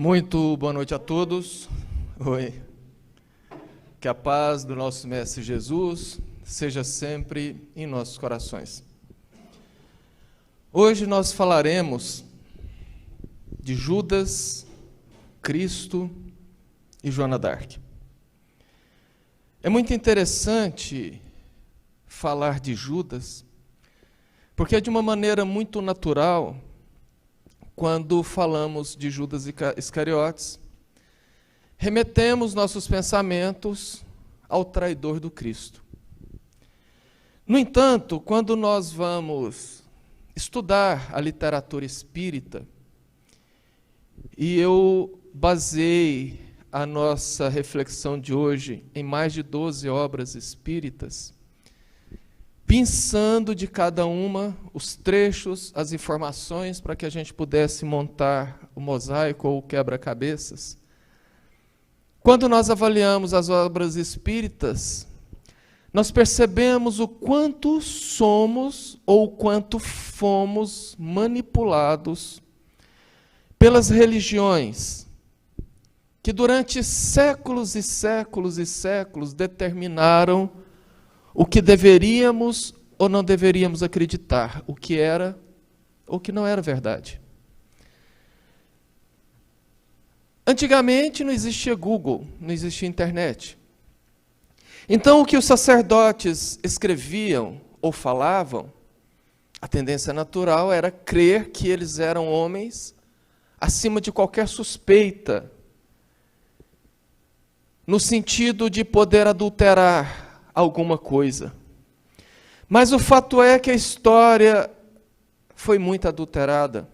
Muito boa noite a todos. Oi. Que a paz do nosso Mestre Jesus seja sempre em nossos corações. Hoje nós falaremos de Judas, Cristo e Joana d'Arc. É muito interessante falar de Judas, porque é de uma maneira muito natural, quando falamos de Judas Iscariotes, remetemos nossos pensamentos ao traidor do Cristo. No entanto, quando nós vamos estudar a literatura espírita, e eu basei a nossa reflexão de hoje em mais de 12 obras espíritas, pensando de cada uma os trechos, as informações, para que a gente pudesse montar o mosaico ou o quebra-cabeças. Quando nós avaliamos as obras espíritas, nós percebemos o quanto somos ou o quanto fomos manipulados pelas religiões, que durante séculos e séculos e séculos determinaram o que deveríamos ou não deveríamos acreditar, o que era ou que não era verdade. Antigamente não existia Google, não existia internet. Então o que os sacerdotes escreviam ou falavam, a tendência natural era crer que eles eram homens acima de qualquer suspeita, no sentido de poder adulterar alguma coisa. Mas o fato é que a história foi muito adulterada,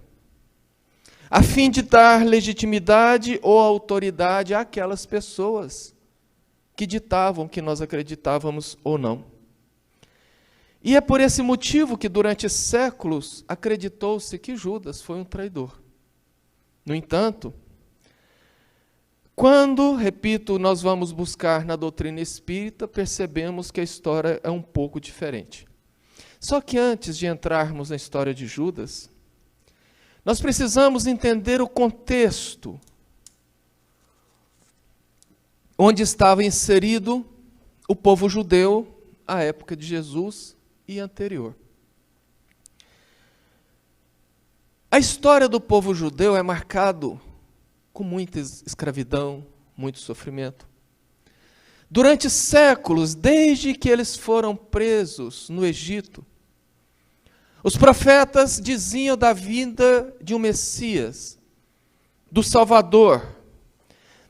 a fim de dar legitimidade ou autoridade àquelas pessoas que ditavam que nós acreditávamos ou não. E é por esse motivo que durante séculos acreditou-se que Judas foi um traidor. No entanto, quando, repito, nós vamos buscar na doutrina espírita, percebemos que a história é um pouco diferente. Só que antes de entrarmos na história de Judas, nós precisamos entender o contexto onde estava inserido o povo judeu à época de Jesus e anterior. A história do povo judeu é marcado com muita escravidão, muito sofrimento. Durante séculos, desde que eles foram presos no Egito, os profetas diziam da vinda de um Messias, do Salvador,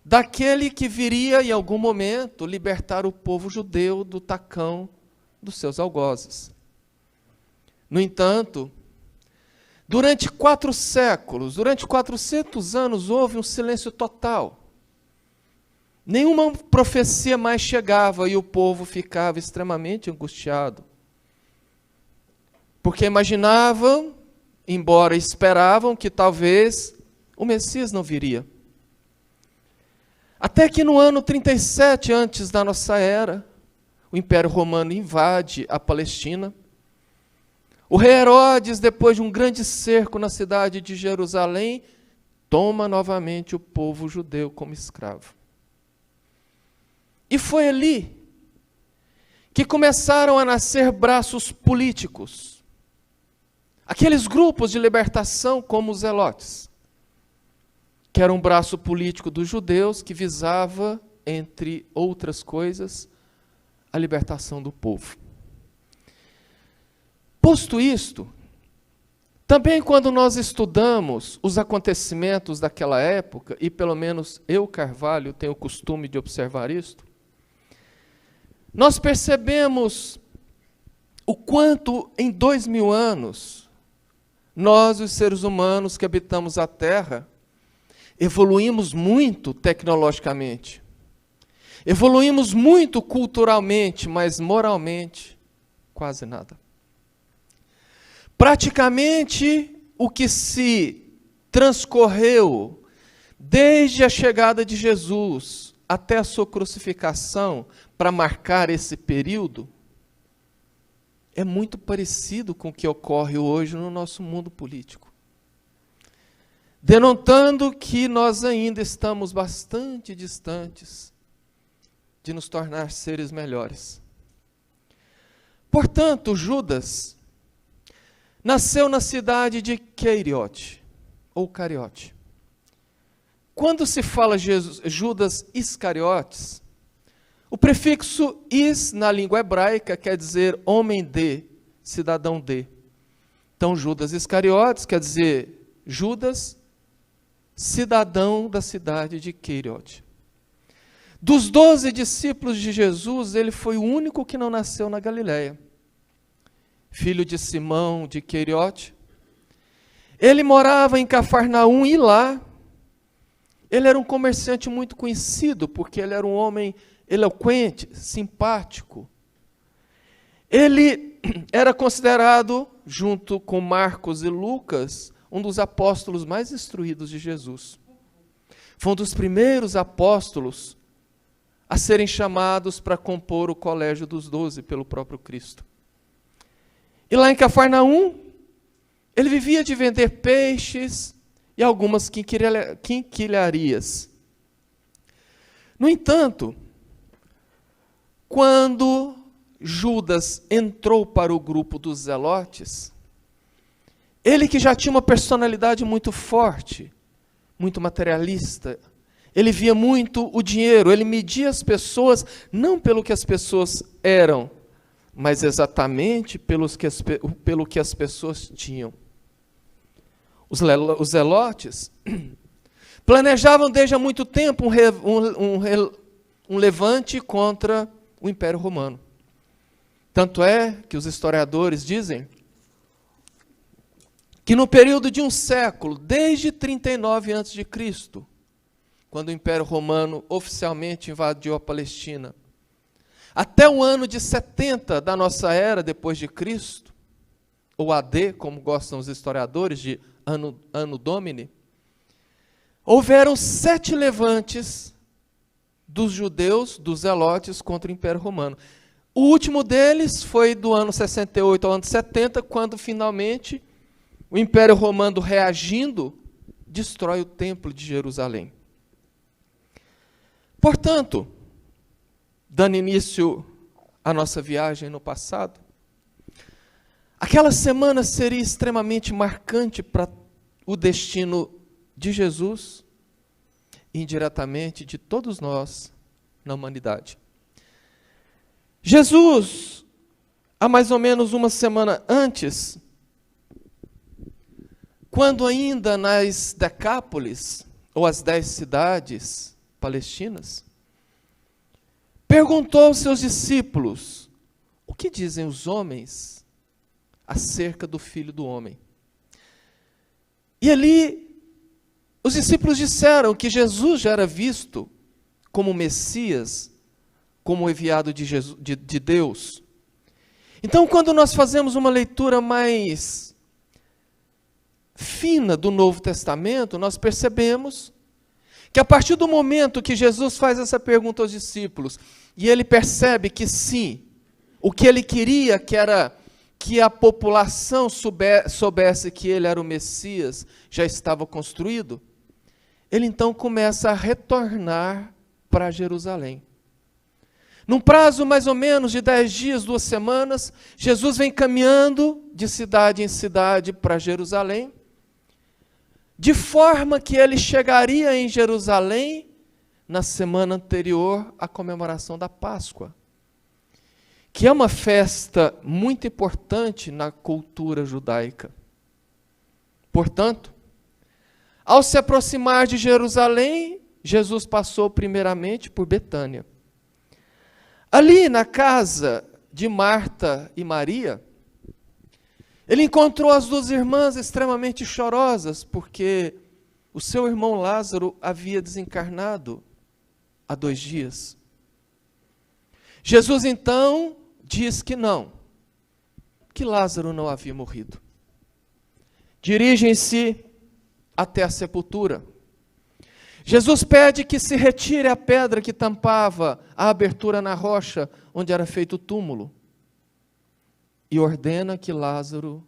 daquele que viria em algum momento libertar o povo judeu do tacão dos seus algozes. No entanto, durante 4 séculos, durante 400 anos, houve um silêncio total. Nenhuma profecia mais chegava e o povo ficava extremamente angustiado. Porque imaginavam, embora esperavam, que talvez o Messias não viria. Até que no ano 37 antes da nossa era, o Império Romano invade a Palestina. O rei Herodes, depois de um grande cerco na cidade de Jerusalém, toma novamente o povo judeu como escravo. E foi ali que começaram a nascer braços políticos. Aqueles grupos de libertação como os zelotes, que era um braço político dos judeus que visava, entre outras coisas, a libertação do povo. Posto isto, também quando nós estudamos os acontecimentos daquela época, e pelo menos eu, Carvalho, tenho o costume de observar isto, nós percebemos o quanto em 2000 anos, nós, os seres humanos que habitamos a Terra, evoluímos muito tecnologicamente, evoluímos muito culturalmente, mas moralmente, quase nada. Praticamente, o que se transcorreu desde a chegada de Jesus até a sua crucificação, para marcar esse período, é muito parecido com o que ocorre hoje no nosso mundo político. denotando que nós ainda estamos bastante distantes de nos tornar seres melhores. Portanto, Judas nasceu na cidade de Queiriote, ou Cariote. Quando se fala Judas Iscariotes, o prefixo is na língua hebraica quer dizer homem de, cidadão de. Então, Judas Iscariotes quer dizer Judas, cidadão da cidade de Queiriote. Dos 12 discípulos de Jesus, ele foi o único que não nasceu na Galileia. Filho de Simão de Queiriote. Ele morava em Cafarnaum e lá ele era um comerciante muito conhecido, porque ele era um homem eloquente, simpático. Ele era considerado, junto com Marcos e Lucas, um dos apóstolos mais instruídos de Jesus. Foi um dos primeiros apóstolos a serem chamados para compor o colégio dos 12 pelo próprio Cristo. E lá em Cafarnaum, ele vivia de vender peixes e algumas quinquilharias. No entanto, quando Judas entrou para o grupo dos zelotes, ele que já tinha uma personalidade muito forte, muito materialista, ele via muito o dinheiro, ele media as pessoas não pelo que as pessoas eram, mas exatamente pelo que as pessoas tinham. Os zelotes planejavam desde há muito tempo um levante contra o Império Romano. Tanto é que os historiadores dizem que no período de um século, desde 39 a.C., quando o Império Romano oficialmente invadiu a Palestina, até o ano de 70 da nossa era, depois de Cristo, ou AD, como gostam os historiadores, de Anno Domini, houveram 7 levantes dos judeus, dos zelotes, contra o Império Romano. O último deles foi do ano 68 ao ano 70, quando finalmente o Império Romano, reagindo, destrói o Templo de Jerusalém. Portanto, dando início à nossa viagem no passado, aquela semana seria extremamente marcante para o destino de Jesus e indiretamente de todos nós na humanidade. Jesus, há mais ou menos uma semana antes, quando ainda nas Decápolis, ou as 10 cidades palestinas, perguntou aos seus discípulos: o que dizem os homens acerca do Filho do Homem? E ali, os discípulos disseram que Jesus já era visto como Messias, como enviado de Deus. Então, quando nós fazemos uma leitura mais fina do Novo Testamento, nós percebemos que a partir do momento que Jesus faz essa pergunta aos discípulos, e ele percebe que sim, o que ele queria, que era que a população soubesse que ele era o Messias, já estava construído, ele então começa a retornar para Jerusalém. Num prazo mais ou menos de 10 dias, 2 semanas, Jesus vem caminhando de cidade em cidade para Jerusalém, de forma que ele chegaria em Jerusalém na semana anterior à comemoração da Páscoa, que é uma festa muito importante na cultura judaica. Portanto, ao se aproximar de Jerusalém, Jesus passou primeiramente por Betânia. Ali na casa de Marta e Maria, ele encontrou as 2 irmãs extremamente chorosas, porque o seu irmão Lázaro havia desencarnado há 2 dias. Jesus então diz que não, que Lázaro não havia morrido. Dirigem-se até a sepultura. Jesus pede que se retire a pedra que tampava a abertura na rocha onde era feito o túmulo e ordena que Lázaro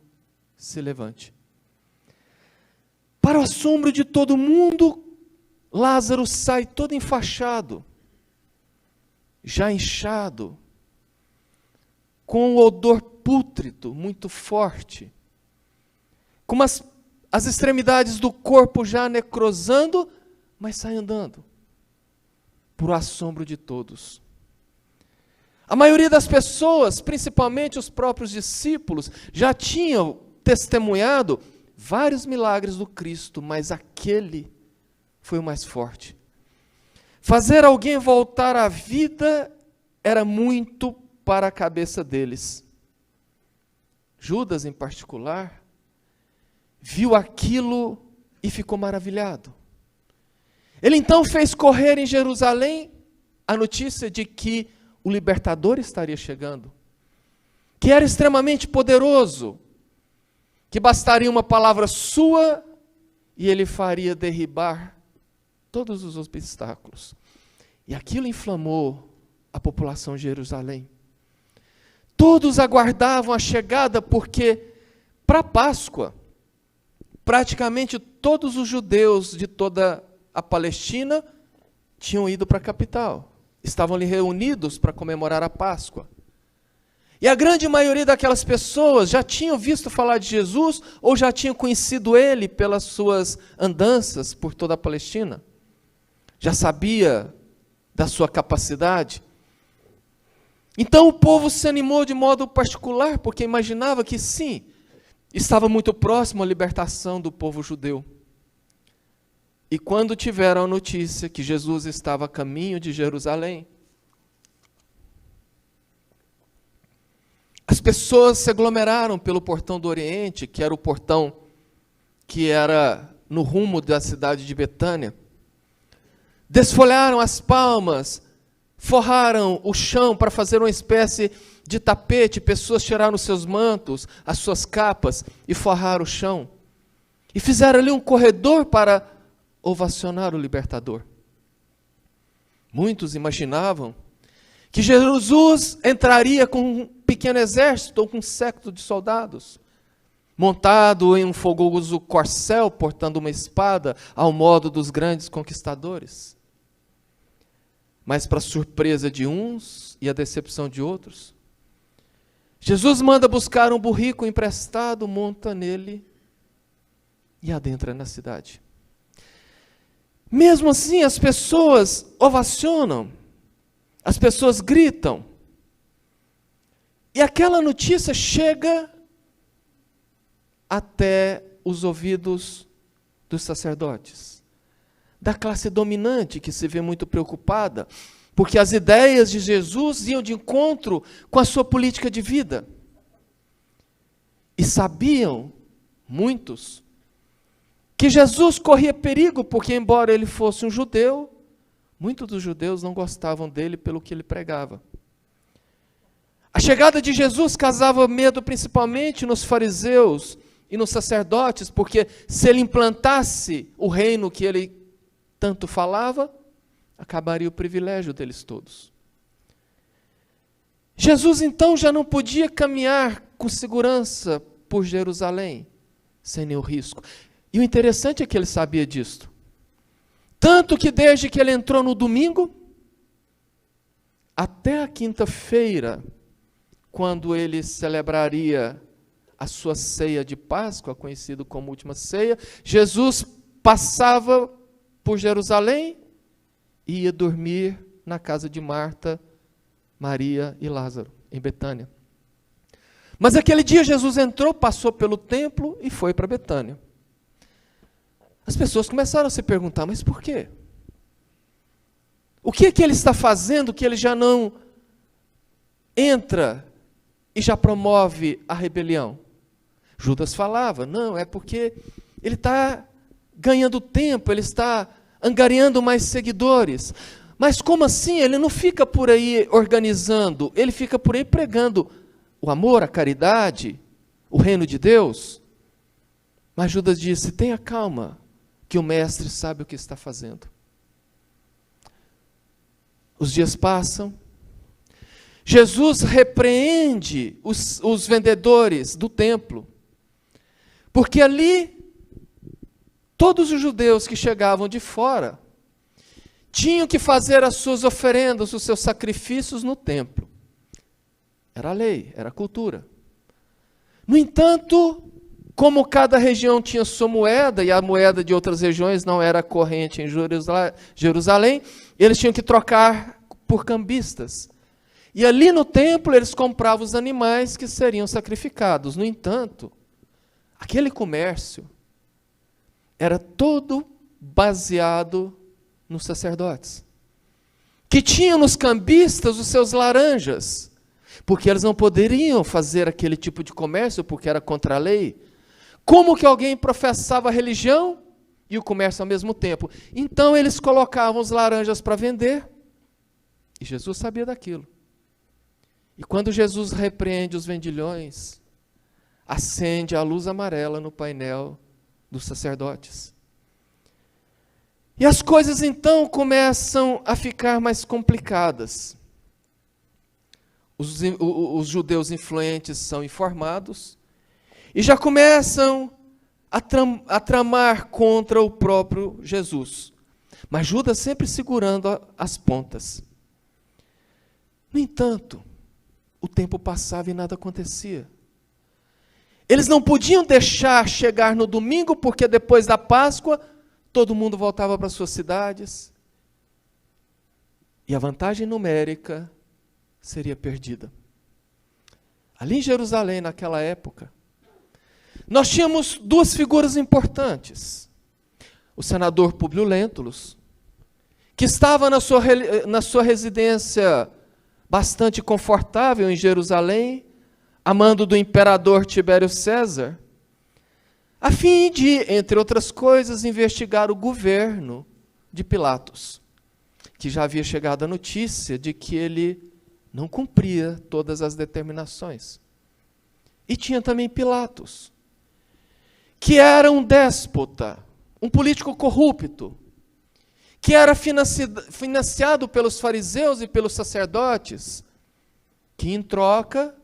se levante. Para o assombro de todo mundo, Lázaro sai todo enfaixado, já inchado, com um odor pútrido muito forte, com as extremidades do corpo já necrosando, mas sai andando, por assombro de todos. A maioria das pessoas, principalmente os próprios discípulos, já tinham testemunhado vários milagres do Cristo, mas aquele foi o mais forte. Fazer alguém voltar à vida era muito para a cabeça deles. Judas, em particular, viu aquilo e ficou maravilhado. Ele então fez correr em Jerusalém a notícia de que o libertador estaria chegando, que era extremamente poderoso, que bastaria uma palavra sua e ele faria derribar todos os obstáculos. E aquilo inflamou a população de Jerusalém. Todos aguardavam a chegada, porque para a Páscoa, praticamente todos os judeus de toda a Palestina tinham ido para a capital. Estavam ali reunidos para comemorar a Páscoa. E a grande maioria daquelas pessoas já tinham visto falar de Jesus ou já tinham conhecido ele pelas suas andanças por toda a Palestina. Já sabia da sua capacidade. Então o povo se animou de modo particular, porque imaginava que sim, estava muito próximo a libertação do povo judeu. E quando tiveram a notícia que Jesus estava a caminho de Jerusalém, as pessoas se aglomeraram pelo portão do Oriente, que era o portão que era no rumo da cidade de Betânia. Desfolharam as palmas, forraram o chão para fazer uma espécie de tapete, pessoas tiraram seus mantos, as suas capas e forraram o chão. E fizeram ali um corredor para ovacionar o libertador. Muitos imaginavam que Jesus entraria com um pequeno exército ou com um séquito de soldados, montado em um fogoso corcel, portando uma espada, ao modo dos grandes conquistadores. Mas, para surpresa de uns e a decepção de outros, Jesus manda buscar um burrico emprestado, monta nele e adentra na cidade. Mesmo assim, as pessoas ovacionam, as pessoas gritam, e aquela notícia chega até os ouvidos dos sacerdotes, da classe dominante, que se vê muito preocupada, porque as ideias de Jesus iam de encontro com a sua política de vida. E sabiam, muitos, que Jesus corria perigo, porque embora ele fosse um judeu, muitos dos judeus não gostavam dele pelo que ele pregava. A chegada de Jesus causava medo principalmente nos fariseus e nos sacerdotes, porque se ele implantasse o reino que ele tanto falava, acabaria o privilégio deles todos. Jesus então já não podia caminhar com segurança por Jerusalém, sem nenhum risco. E o interessante é que ele sabia disto. Tanto que desde que ele entrou no domingo, até a quinta-feira, quando ele celebraria a sua ceia de Páscoa, conhecido como última ceia, Jesus passava por Jerusalém e ia dormir na casa de Marta, Maria e Lázaro, em Betânia. Mas aquele dia Jesus entrou, passou pelo templo e foi para Betânia. As pessoas começaram a se perguntar, mas por quê? O que é que ele está fazendo que ele já não entra e já promove a rebelião? Judas falava, não, é porque ele está ganhando tempo, ele está angariando mais seguidores. Mas como assim? Ele não fica por aí organizando, ele fica por aí pregando o amor, a caridade, o reino de Deus. Mas Judas disse, tenha calma, que o mestre sabe o que está fazendo. Os dias passam, Jesus repreende os vendedores do templo, porque ali todos os judeus que chegavam de fora tinham que fazer as suas oferendas, os seus sacrifícios no templo. Era a lei, era a cultura. No entanto, como cada região tinha sua moeda, e a moeda de outras regiões não era corrente em Jerusalém, eles tinham que trocar por cambistas. E ali no templo eles compravam os animais que seriam sacrificados. No entanto, aquele comércio era todo baseado nos sacerdotes, que tinham nos cambistas os seus laranjas, porque eles não poderiam fazer aquele tipo de comércio, porque era contra a lei. Como que alguém professava a religião e o comércio ao mesmo tempo? Então eles colocavam os laranjas para vender, e Jesus sabia daquilo. E quando Jesus repreende os vendilhões, acende a luz amarela no painel dos sacerdotes. E as coisas então começam a ficar mais complicadas. Os judeus influentes são informados e já começam a tramar contra o próprio Jesus. Mas Judas sempre segurando as pontas. No entanto, o tempo passava e nada acontecia. Eles não podiam deixar chegar no domingo, porque depois da Páscoa, todo mundo voltava para suas cidades. E a vantagem numérica seria perdida. Ali em Jerusalém, naquela época, nós tínhamos duas figuras importantes. O senador Públio Lentulus, que estava na sua residência bastante confortável em Jerusalém, a mando do imperador Tibério César, a fim de, entre outras coisas, investigar o governo de Pilatos, que já havia chegado a notícia de que ele não cumpria todas as determinações. E tinha também Pilatos, que era um déspota, um político corrupto, que era financiado pelos fariseus e pelos sacerdotes, que em troca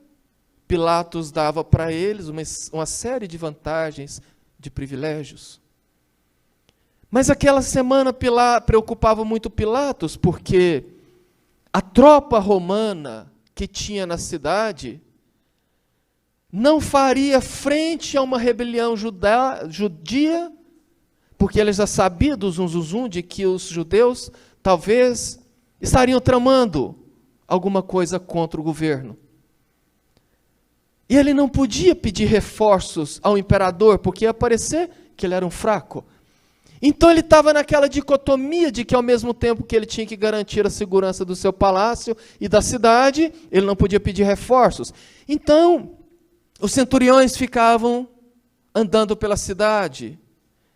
Pilatos dava para eles uma série de vantagens, de privilégios. Mas aquela semana preocupava muito Pilatos, porque a tropa romana que tinha na cidade não faria frente a uma rebelião judia, porque ele já sabia do zum de que os judeus talvez estariam tramando alguma coisa contra o governo. E ele não podia pedir reforços ao imperador, porque ia parecer que ele era um fraco. Então ele estava naquela dicotomia de que ao mesmo tempo que ele tinha que garantir a segurança do seu palácio e da cidade, ele não podia pedir reforços. Então, os centuriões ficavam andando pela cidade,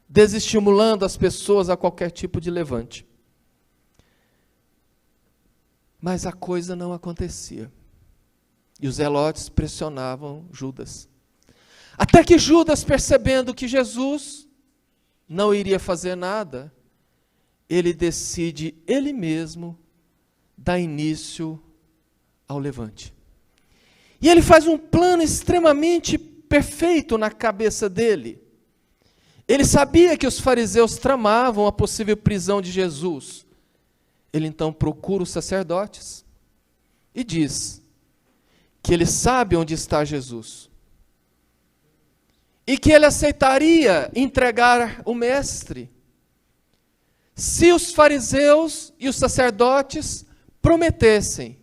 desestimulando as pessoas a qualquer tipo de levante. Mas a coisa não acontecia. E os zelotes pressionavam Judas. Até que Judas, percebendo que Jesus não iria fazer nada, ele decide, ele mesmo, dar início ao levante. E ele faz um plano extremamente perfeito na cabeça dele. Ele sabia que os fariseus tramavam a possível prisão de Jesus. Ele então procura os sacerdotes e diz que ele sabe onde está Jesus. E que ele aceitaria entregar o mestre se os fariseus e os sacerdotes prometessem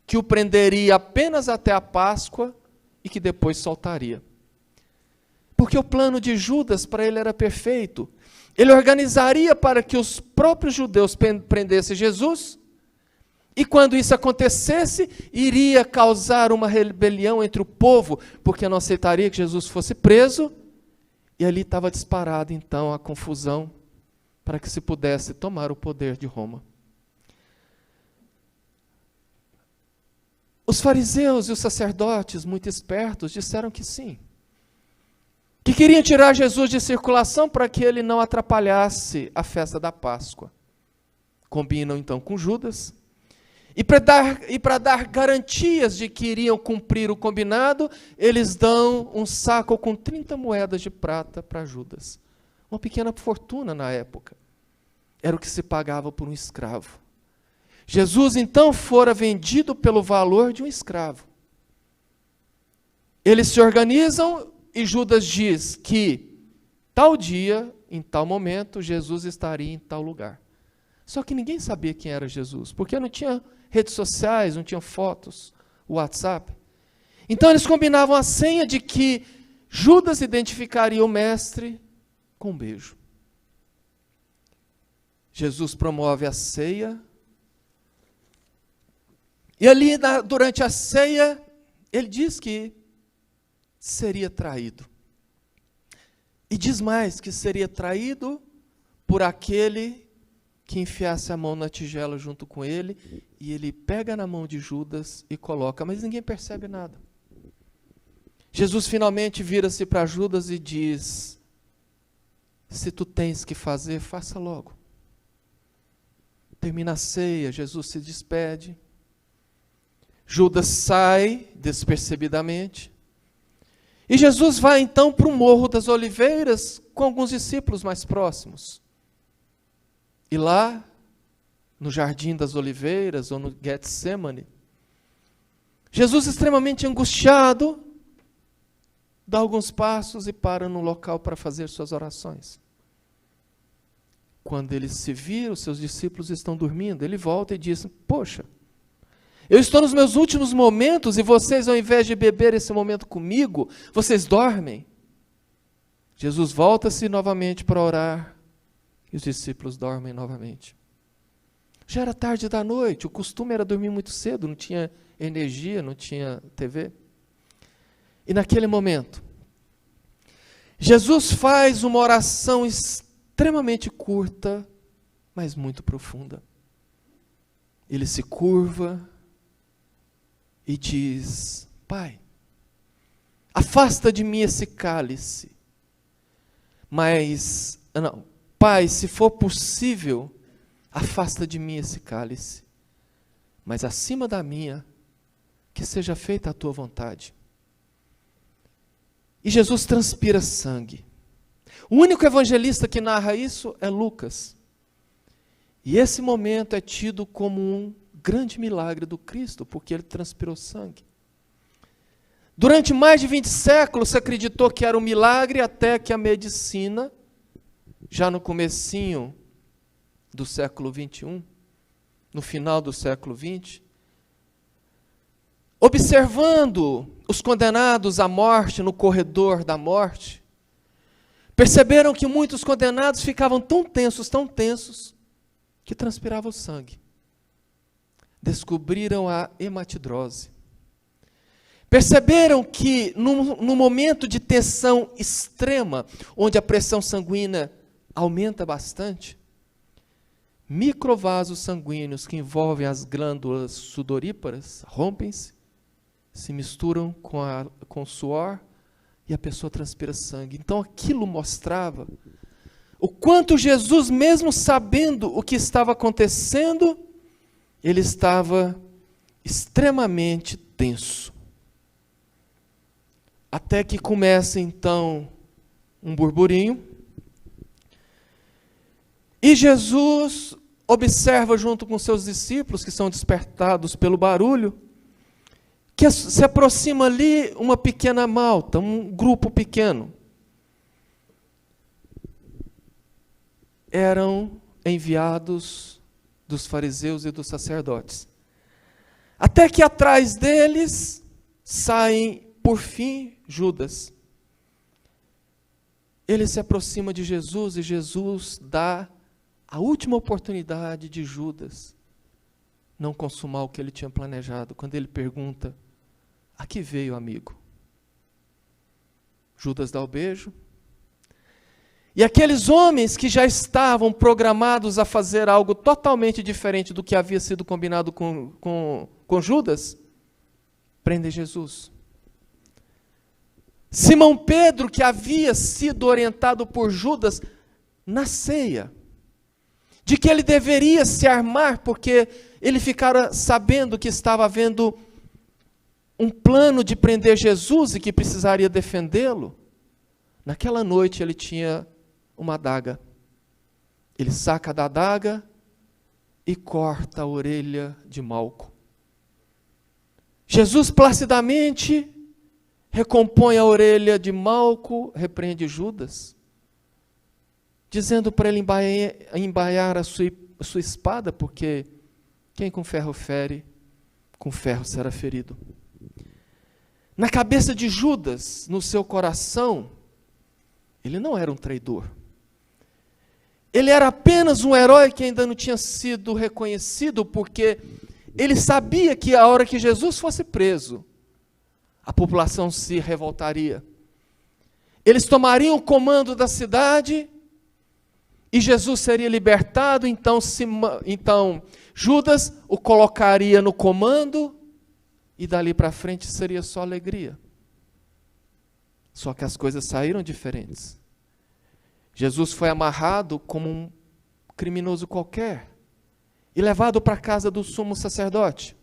que o prenderia apenas até a Páscoa e que depois soltaria. Porque o plano de Judas para ele era perfeito. Ele organizaria para que os próprios judeus prendessem Jesus, e quando isso acontecesse, iria causar uma rebelião entre o povo, porque não aceitaria que Jesus fosse preso, e ali estava disparada então a confusão para que se pudesse tomar o poder de Roma. Os fariseus e os sacerdotes, muito espertos, disseram que sim, que queriam tirar Jesus de circulação para que ele não atrapalhasse a festa da Páscoa. Combinam então com Judas, e para dar garantias de que iriam cumprir o combinado, eles dão um saco com 30 moedas de prata para Judas. uma pequena fortuna na época. Era o que se pagava por um escravo. Jesus, então, fora vendido pelo valor de um escravo. Eles se organizam e Judas diz que tal dia, em tal momento, Jesus estaria em tal lugar. Só que ninguém sabia quem era Jesus, porque não tinha redes sociais, não tinha fotos, WhatsApp. Então eles combinavam a senha de que Judas identificaria o mestre com um beijo. Jesus promove a ceia. E ali, durante a ceia, ele diz que seria traído. E diz mais, que seria traído por aquele que enfiasse a mão na tigela junto com ele, e ele pega na mão de Judas e coloca, mas ninguém percebe nada. Jesus finalmente vira-se para Judas e diz: se tu tens que fazer, faça logo. Termina a ceia, Jesus se despede. Judas sai despercebidamente. E Jesus vai então para o Morro das Oliveiras com alguns discípulos mais próximos. E lá, no Jardim das Oliveiras, ou no Getsemane, Jesus, extremamente angustiado, dá alguns passos e para no local para fazer suas orações. Quando ele se vira, os seus discípulos estão dormindo, ele volta e diz: poxa, eu estou nos meus últimos momentos e vocês, ao invés de beber esse momento comigo, vocês dormem. Jesus volta-se novamente para orar e os discípulos dormem novamente. Já era tarde da noite, o costume era dormir muito cedo, não tinha energia, não tinha TV. E naquele momento, Jesus faz uma oração extremamente curta, mas muito profunda. Ele se curva e diz: Pai, afasta de mim esse cálice, Pai, se for possível, afasta de mim esse cálice, mas acima da minha, que seja feita a tua vontade. E Jesus transpira sangue. O único evangelista que narra isso é Lucas. E esse momento é tido como um grande milagre do Cristo, porque ele transpirou sangue. Durante mais de 20 séculos se acreditou que era um milagre, até que a medicina, já no comecinho do século 21, no final do século 20, observando os condenados à morte no corredor da morte, perceberam que muitos condenados ficavam tão tensos, que transpiravam sangue. Descobriram a hematidrose. Perceberam que no momento de tensão extrema, onde a pressão sanguínea aumenta bastante, microvasos sanguíneos que envolvem as glândulas sudoríparas rompem-se, se misturam com o suor e a pessoa transpira sangue. Então aquilo mostrava o quanto Jesus, mesmo sabendo o que estava acontecendo, ele estava extremamente tenso. Até que começa então um burburinho. E Jesus observa junto com seus discípulos, que são despertados pelo barulho, que se aproxima ali uma pequena malta, um grupo pequeno. Eram enviados dos fariseus e dos sacerdotes. Até que atrás deles saem, por fim, Judas. Ele se aproxima de Jesus e Jesus dá a última oportunidade de Judas não consumar o que ele tinha planejado, quando ele pergunta: a que veio, amigo? Judas dá o beijo. E aqueles homens que já estavam programados a fazer algo totalmente diferente do que havia sido combinado com Judas, prendem Jesus. Simão Pedro, que havia sido orientado por Judas na ceia, de que ele deveria se armar, porque ele ficara sabendo que estava havendo um plano de prender Jesus e que precisaria defendê-lo. Naquela noite ele tinha uma adaga. Ele saca da adaga e corta a orelha de Malco. Jesus placidamente recompõe a orelha de Malco, repreende Judas, dizendo para ele embaiar a sua espada, porque quem com ferro fere, com ferro será ferido. Na cabeça de Judas, no seu coração, ele não era um traidor. Ele era apenas um herói que ainda não tinha sido reconhecido, porque ele sabia que a hora que Jesus fosse preso, a população se revoltaria. Eles tomariam o comando da cidade e Jesus seria libertado, então Judas o colocaria no comando e dali para frente seria só alegria. Só que as coisas saíram diferentes. Jesus foi amarrado como um criminoso qualquer e levado para a casa do sumo sacerdote.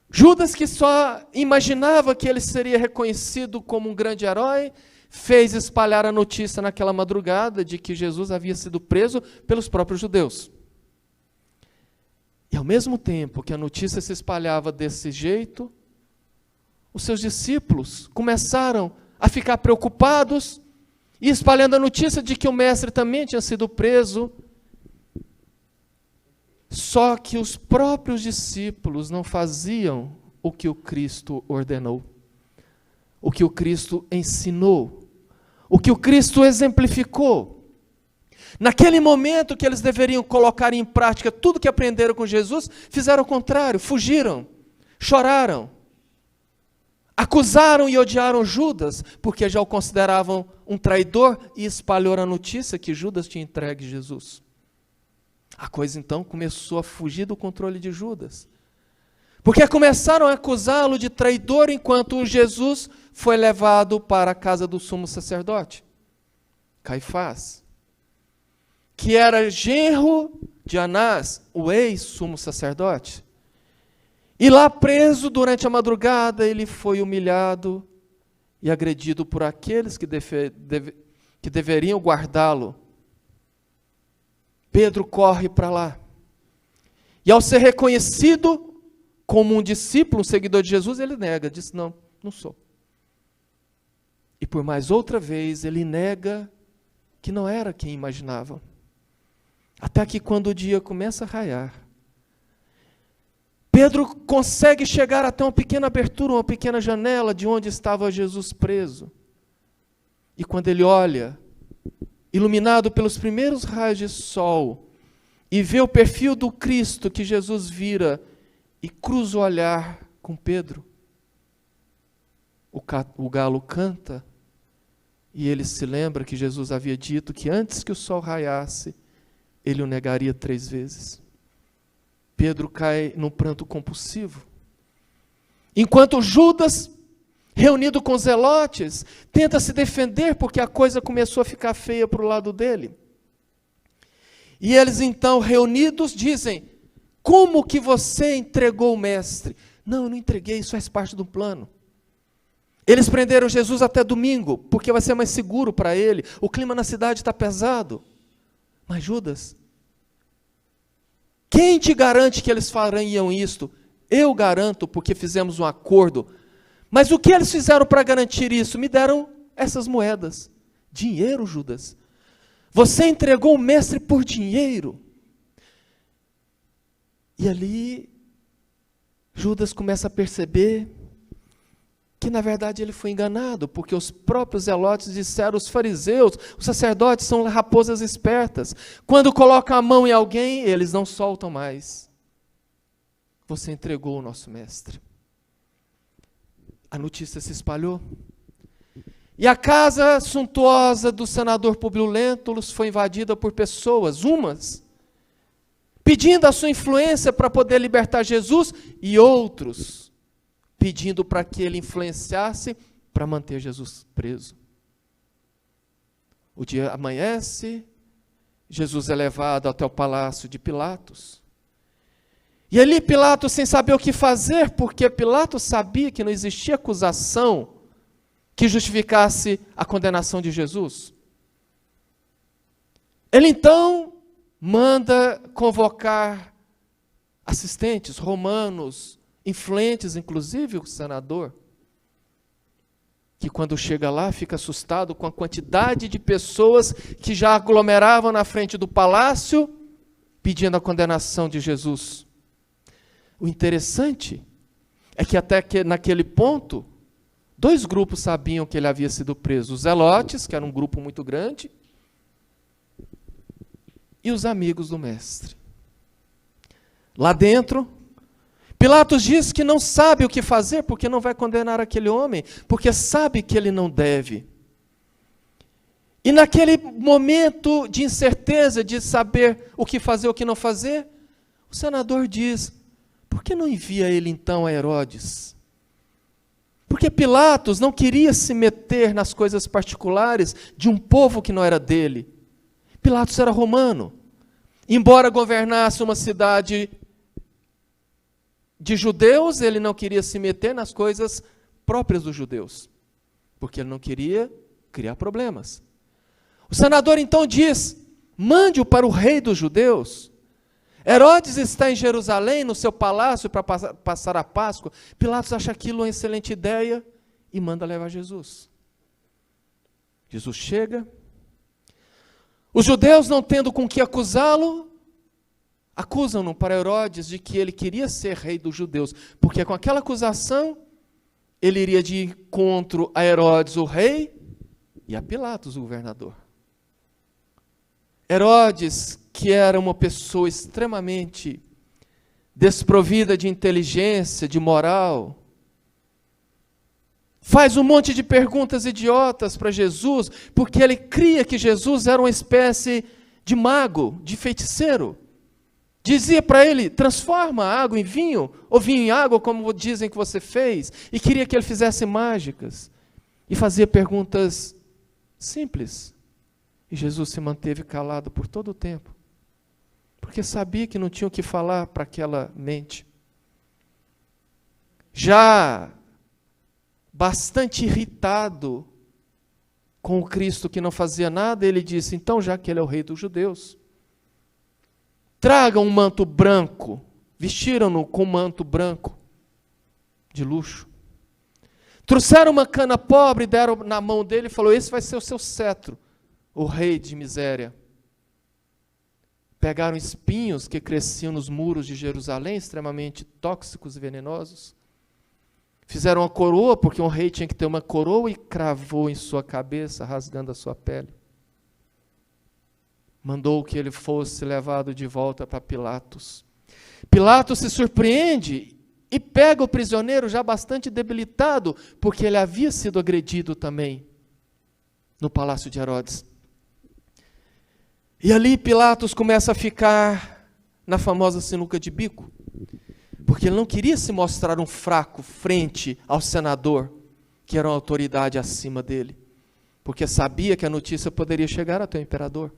Judas, que só imaginava que ele seria reconhecido como um grande herói, fez espalhar a notícia naquela madrugada de que Jesus havia sido preso pelos próprios judeus. E ao mesmo tempo que a notícia se espalhava desse jeito, os seus discípulos começaram a ficar preocupados e espalhando a notícia de que o mestre também tinha sido preso. Só que os próprios discípulos não faziam o que o Cristo ordenou, o que o Cristo ensinou, o que o Cristo exemplificou. Naquele momento que eles deveriam colocar em prática tudo que aprenderam com Jesus, fizeram o contrário, fugiram, choraram, acusaram e odiaram Judas, porque já o consideravam um traidor e espalhou a notícia que Judas tinha entregue Jesus. A coisa então começou a fugir do controle de Judas, porque começaram a acusá-lo de traidor enquanto Jesus foi levado para a casa do sumo sacerdote, Caifás, que era genro de Anás, o ex-sumo sacerdote. E lá preso durante a madrugada, ele foi humilhado e agredido por aqueles que deveriam guardá-lo. Pedro corre para lá. E ao ser reconhecido como um discípulo, um seguidor de Jesus, ele nega, diz, não sou. E por mais outra vez, ele nega que não era quem imaginava. Até que quando o dia começa a raiar, Pedro consegue chegar até uma pequena abertura, uma pequena janela de onde estava Jesus preso. E quando ele olha, iluminado pelos primeiros raios de sol, e vê o perfil do Cristo que Jesus vira, e cruza o olhar com Pedro, o galo canta, e ele se lembra que Jesus havia dito que antes que o sol raiasse, ele o negaria 3 vezes. Pedro cai num pranto compulsivo. Enquanto Judas, reunido com os zelotes, tenta se defender porque a coisa começou a ficar feia para o lado dele. E eles então, reunidos, dizem, como que você entregou o mestre? Não, eu não entreguei, isso faz parte do plano. Eles prenderam Jesus até domingo, porque vai ser mais seguro para ele, o clima na cidade está pesado. Mas Judas, quem te garante que eles fariam isto? Eu garanto, porque fizemos um acordo. Mas o que eles fizeram para garantir isso? Me deram essas moedas. Dinheiro, Judas. Você entregou o mestre por dinheiro. E ali, Judas começa a perceber que na verdade ele foi enganado, porque os próprios zelotes disseram, os fariseus, os sacerdotes são raposas espertas. Quando colocam a mão em alguém, eles não soltam mais. Você entregou o nosso mestre. A notícia se espalhou. E a casa suntuosa do senador Publio Lentulus foi invadida por pessoas, umas pedindo a sua influência para poder libertar Jesus, e outros pedindo para que ele influenciasse para manter Jesus preso. O dia amanhece, Jesus é levado até o palácio de Pilatos. E ali Pilatos, sem saber o que fazer, porque Pilatos sabia que não existia acusação que justificasse a condenação de Jesus. Ele então manda convocar assistentes romanos, influentes, inclusive o senador, que quando chega lá fica assustado com a quantidade de pessoas que já aglomeravam na frente do palácio, pedindo a condenação de Jesus. O interessante é que até que naquele ponto, 2 grupos sabiam que ele havia sido preso. Os zelotes, que era um grupo muito grande, e os amigos do mestre. Lá dentro, Pilatos diz que não sabe o que fazer, porque não vai condenar aquele homem, porque sabe que ele não deve. E naquele momento de incerteza, de saber o que fazer, o que não fazer, o senador diz, por que não envia ele então a Herodes? Porque Pilatos não queria se meter nas coisas particulares de um povo que não era dele. Pilatos era romano. Embora governasse uma cidade de judeus, ele não queria se meter nas coisas próprias dos judeus, porque ele não queria criar problemas. O senador então diz, mande-o para o rei dos judeus. Herodes está em Jerusalém, no seu palácio, para passar a Páscoa. Pilatos acha aquilo uma excelente ideia e manda levar Jesus. Jesus chega. Os judeus, não tendo com que acusá-lo, acusam-no para Herodes de que ele queria ser rei dos judeus, porque com aquela acusação, ele iria de encontro a Herodes, o rei, e a Pilatos, o governador. Herodes, que era uma pessoa extremamente desprovida de inteligência, de moral, faz um monte de perguntas idiotas para Jesus, porque ele cria que Jesus era uma espécie de mago, de feiticeiro. Dizia para ele, transforma a água em vinho, ou vinho em água, como dizem que você fez, e queria que ele fizesse mágicas, e fazia perguntas simples. E Jesus se manteve calado por todo o tempo, porque sabia que não tinha o que falar para aquela mente. Já bastante irritado com o Cristo que não fazia nada, ele disse, então já que ele é o rei dos judeus, tragam um manto branco, vestiram-no com um manto branco, de luxo. Trouxeram uma cana pobre, deram na mão dele e falou, esse vai ser o seu cetro, o rei de miséria. Pegaram espinhos que cresciam nos muros de Jerusalém, extremamente tóxicos e venenosos. Fizeram uma coroa, porque um rei tinha que ter uma coroa, e cravou em sua cabeça, rasgando a sua pele. Mandou que ele fosse levado de volta para Pilatos. Pilatos se surpreende e pega o prisioneiro já bastante debilitado, porque ele havia sido agredido também no palácio de Herodes. E ali Pilatos começa a ficar na famosa sinuca de bico, porque ele não queria se mostrar um fraco frente ao senador, que era uma autoridade acima dele, porque sabia que a notícia poderia chegar até o imperador.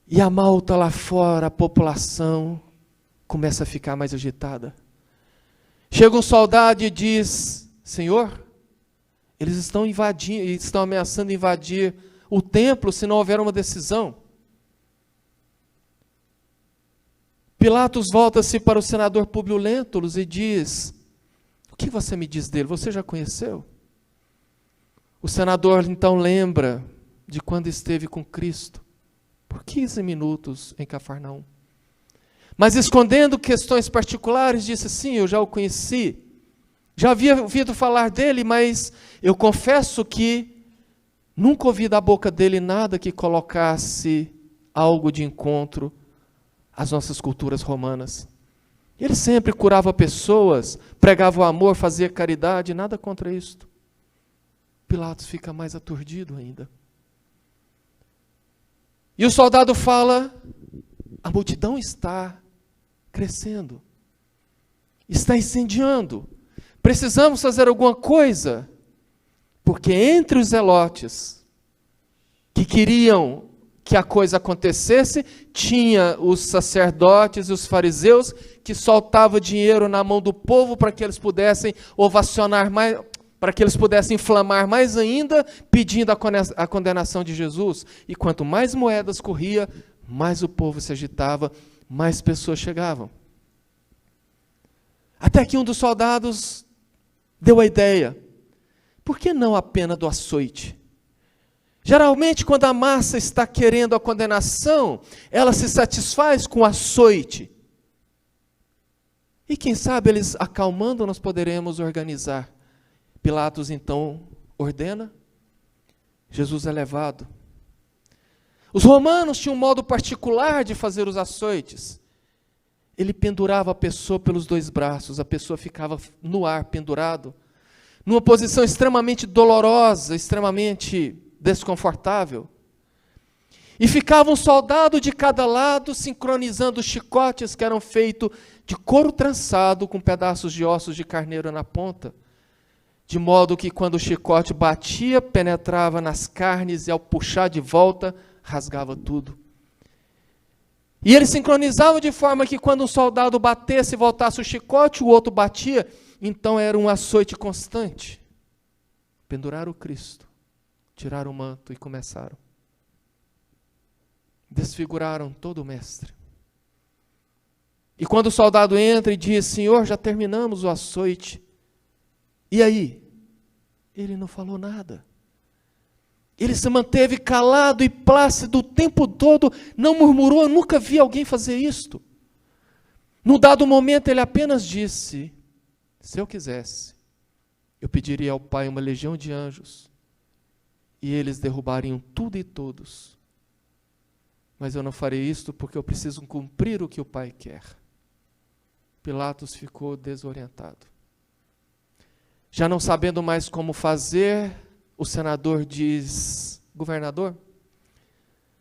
E a malta lá fora, a população, começa a ficar mais agitada. Chega um soldado e diz, Senhor, eles estão invadindo, estão ameaçando invadir o templo se não houver uma decisão. Pilatos volta-se para o senador Públio Lentulus e diz, o que você me diz dele? Você já conheceu? O senador então lembra de quando esteve com Cristo, por 15 minutos em Cafarnaum. Mas escondendo questões particulares, disse, sim, eu já o conheci. Já havia ouvido falar dele, mas eu confesso que nunca ouvi da boca dele nada que colocasse algo de encontro às nossas culturas romanas. Ele sempre curava pessoas, pregava o amor, fazia caridade, nada contra isto. Pilatos fica mais aturdido ainda. E o soldado fala, a multidão está crescendo, está incendiando, precisamos fazer alguma coisa, porque entre os zelotes que queriam que a coisa acontecesse, tinha os sacerdotes e os fariseus que soltavam dinheiro na mão do povo para que eles pudessem ovacionar mais. para que eles pudessem inflamar mais ainda, pedindo a condenação de Jesus. E quanto mais moedas corria, mais o povo se agitava, mais pessoas chegavam. Até que um dos soldados deu a ideia: por que não a pena do açoite? Geralmente, quando a massa está querendo a condenação, ela se satisfaz com o açoite. E quem sabe eles acalmando, nós poderemos organizar. Pilatos então ordena, Jesus é levado. Os romanos tinham um modo particular de fazer os açoites. Ele pendurava a pessoa pelos 2 braços, a pessoa ficava no ar, pendurado, numa posição extremamente dolorosa, extremamente desconfortável. E ficava um soldado de cada lado, sincronizando os chicotes que eram feitos de couro trançado com pedaços de ossos de carneiro na ponta, de modo que quando o chicote batia, penetrava nas carnes e ao puxar de volta, rasgava tudo. E eles sincronizavam de forma que quando um soldado batesse e voltasse o chicote, o outro batia, então era um açoite constante. Penduraram o Cristo, tiraram o manto e começaram. Desfiguraram todo o mestre. E quando o soldado entra e diz: Senhor, já terminamos o açoite. E aí? Ele não falou nada. Ele se manteve calado e plácido o tempo todo, não murmurou. Eu nunca vi alguém fazer isto. Num dado momento ele apenas disse: se eu quisesse, eu pediria ao Pai uma legião de anjos, e eles derrubariam tudo e todos. Mas eu não farei isto porque eu preciso cumprir o que o Pai quer. Pilatos ficou desorientado. Já não sabendo mais como fazer, o senador diz: governador,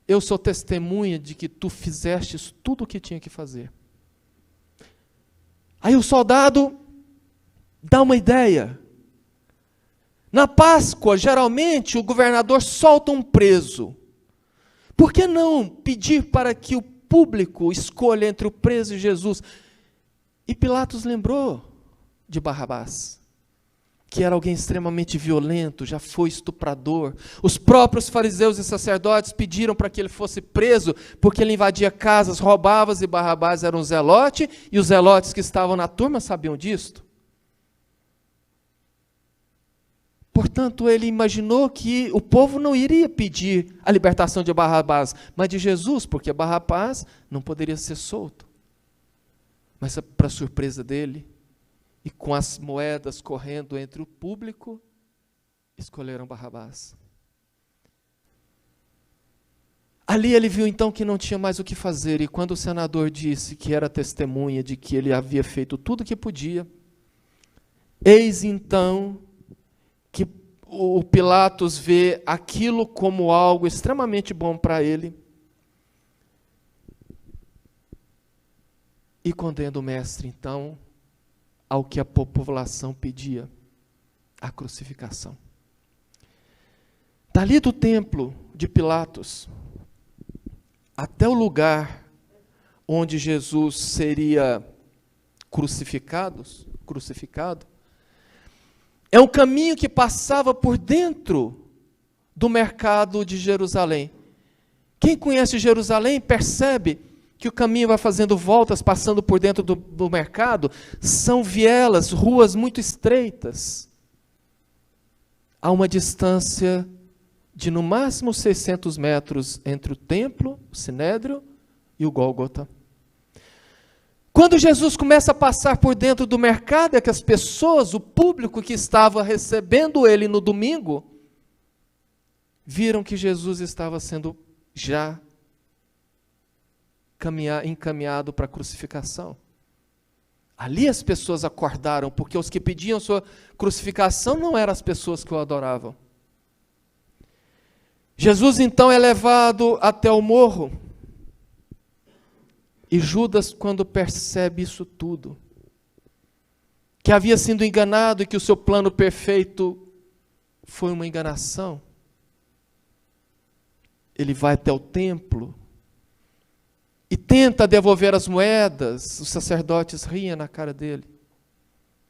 eu sou testemunha de que tu fizestes tudo o que tinha que fazer. Aí o soldado dá uma ideia. Na Páscoa, geralmente, o governador solta um preso. Por que não pedir para que o público escolha entre o preso e Jesus? E Pilatos lembrou de Barrabás, que era alguém extremamente violento, já foi estuprador. Os próprios fariseus e sacerdotes pediram para que ele fosse preso, porque ele invadia casas, roubava, e Barrabás era um zelote, e os zelotes que estavam na turma sabiam disto. Portanto, ele imaginou que o povo não iria pedir a libertação de Barrabás, mas de Jesus, porque Barrabás não poderia ser solto. Mas, para surpresa dele, e com as moedas correndo entre o público, escolheram Barrabás. Ali ele viu então que não tinha mais o que fazer, e quando o senador disse que era testemunha de que ele havia feito tudo o que podia, eis então que o Pilatos vê aquilo como algo extremamente bom para ele e condena o mestre, então, ao que a população pedia, a crucificação. Dali do templo de Pilatos até o lugar onde Jesus seria crucificado, é um caminho que passava por dentro do mercado de Jerusalém. Quem conhece Jerusalém percebe que o caminho vai fazendo voltas, passando por dentro do mercado. São vielas, ruas muito estreitas. Há uma distância de no máximo 600 metros entre o templo, o Sinédrio e o Gólgota. Quando Jesus começa a passar por dentro do mercado, é que as pessoas, o público que estava recebendo ele no domingo, viram que Jesus estava sendo já encaminhado para a crucificação. Ali as pessoas acordaram, porque os que pediam sua crucificação não eram as pessoas que o adoravam. Jesus então é levado até o morro. E Judas, quando percebe isso tudo, que havia sido enganado e que o seu plano perfeito foi uma enganação, ele vai até o templo e tenta devolver as moedas. Os sacerdotes riem na cara dele.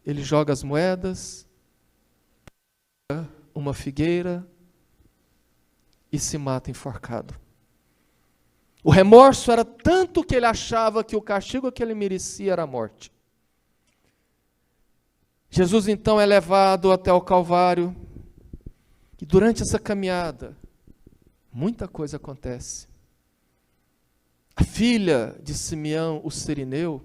Ele joga as moedas uma figueira e se mata enforcado. O remorso era tanto que ele achava que o castigo que ele merecia era a morte. Jesus então é levado até o Calvário e durante essa caminhada muita coisa acontece. A filha de Simeão, o Cirineu,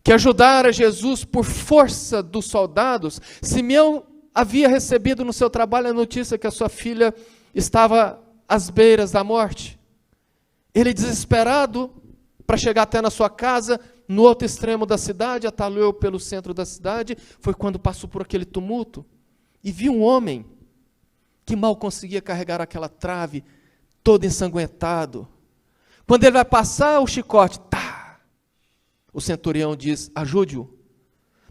que ajudara Jesus por força dos soldados, Simeão havia recebido no seu trabalho a notícia que a sua filha estava às beiras da morte. Ele, desesperado, para chegar até na sua casa, no outro extremo da cidade, atalhou pelo centro da cidade, foi quando passou por aquele tumulto, e viu um homem que mal conseguia carregar aquela trave, todo ensanguentado. Quando ele vai passar o chicote, tá! O centurião diz, ajude-o.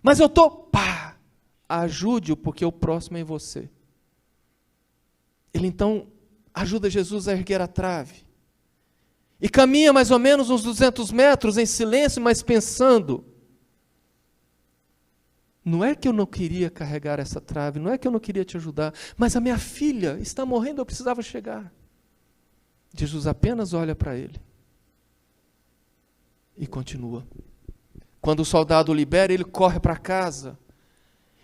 Mas eu estou, pá! Ajude-o, porque o próximo é em você. Ele então ajuda Jesus a erguer a trave. E caminha mais ou menos uns 200 metros em silêncio, mas pensando, não é que eu não queria carregar essa trave, não é que eu não queria te ajudar, mas a minha filha está morrendo, eu precisava chegar. Jesus apenas olha para ele e continua. Quando o soldado o libera, ele corre para casa.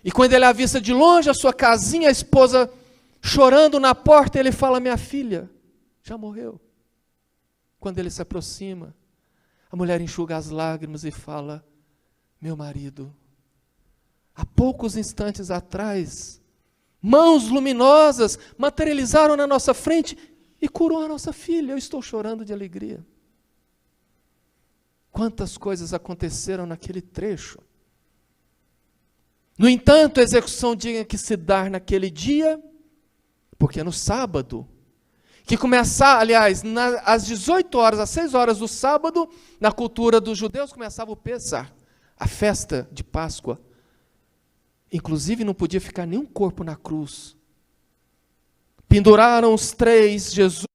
E quando ele avista de longe a sua casinha, a esposa chorando na porta, ele fala, minha filha já morreu. Quando ele se aproxima, a mulher enxuga as lágrimas e fala, meu marido, há poucos instantes atrás, mãos luminosas materializaram na nossa frente e curou a nossa filha. Eu estou chorando de alegria. Quantas coisas aconteceram naquele trecho. No entanto, a execução tinha que se dar naquele dia, porque no sábado, que começava, aliás, às 18 horas, às 6 horas do sábado, na cultura dos judeus, começava o Pêssar, a festa de Páscoa. Inclusive, não podia ficar nenhum corpo na cruz. Penduraram os três, Jesus.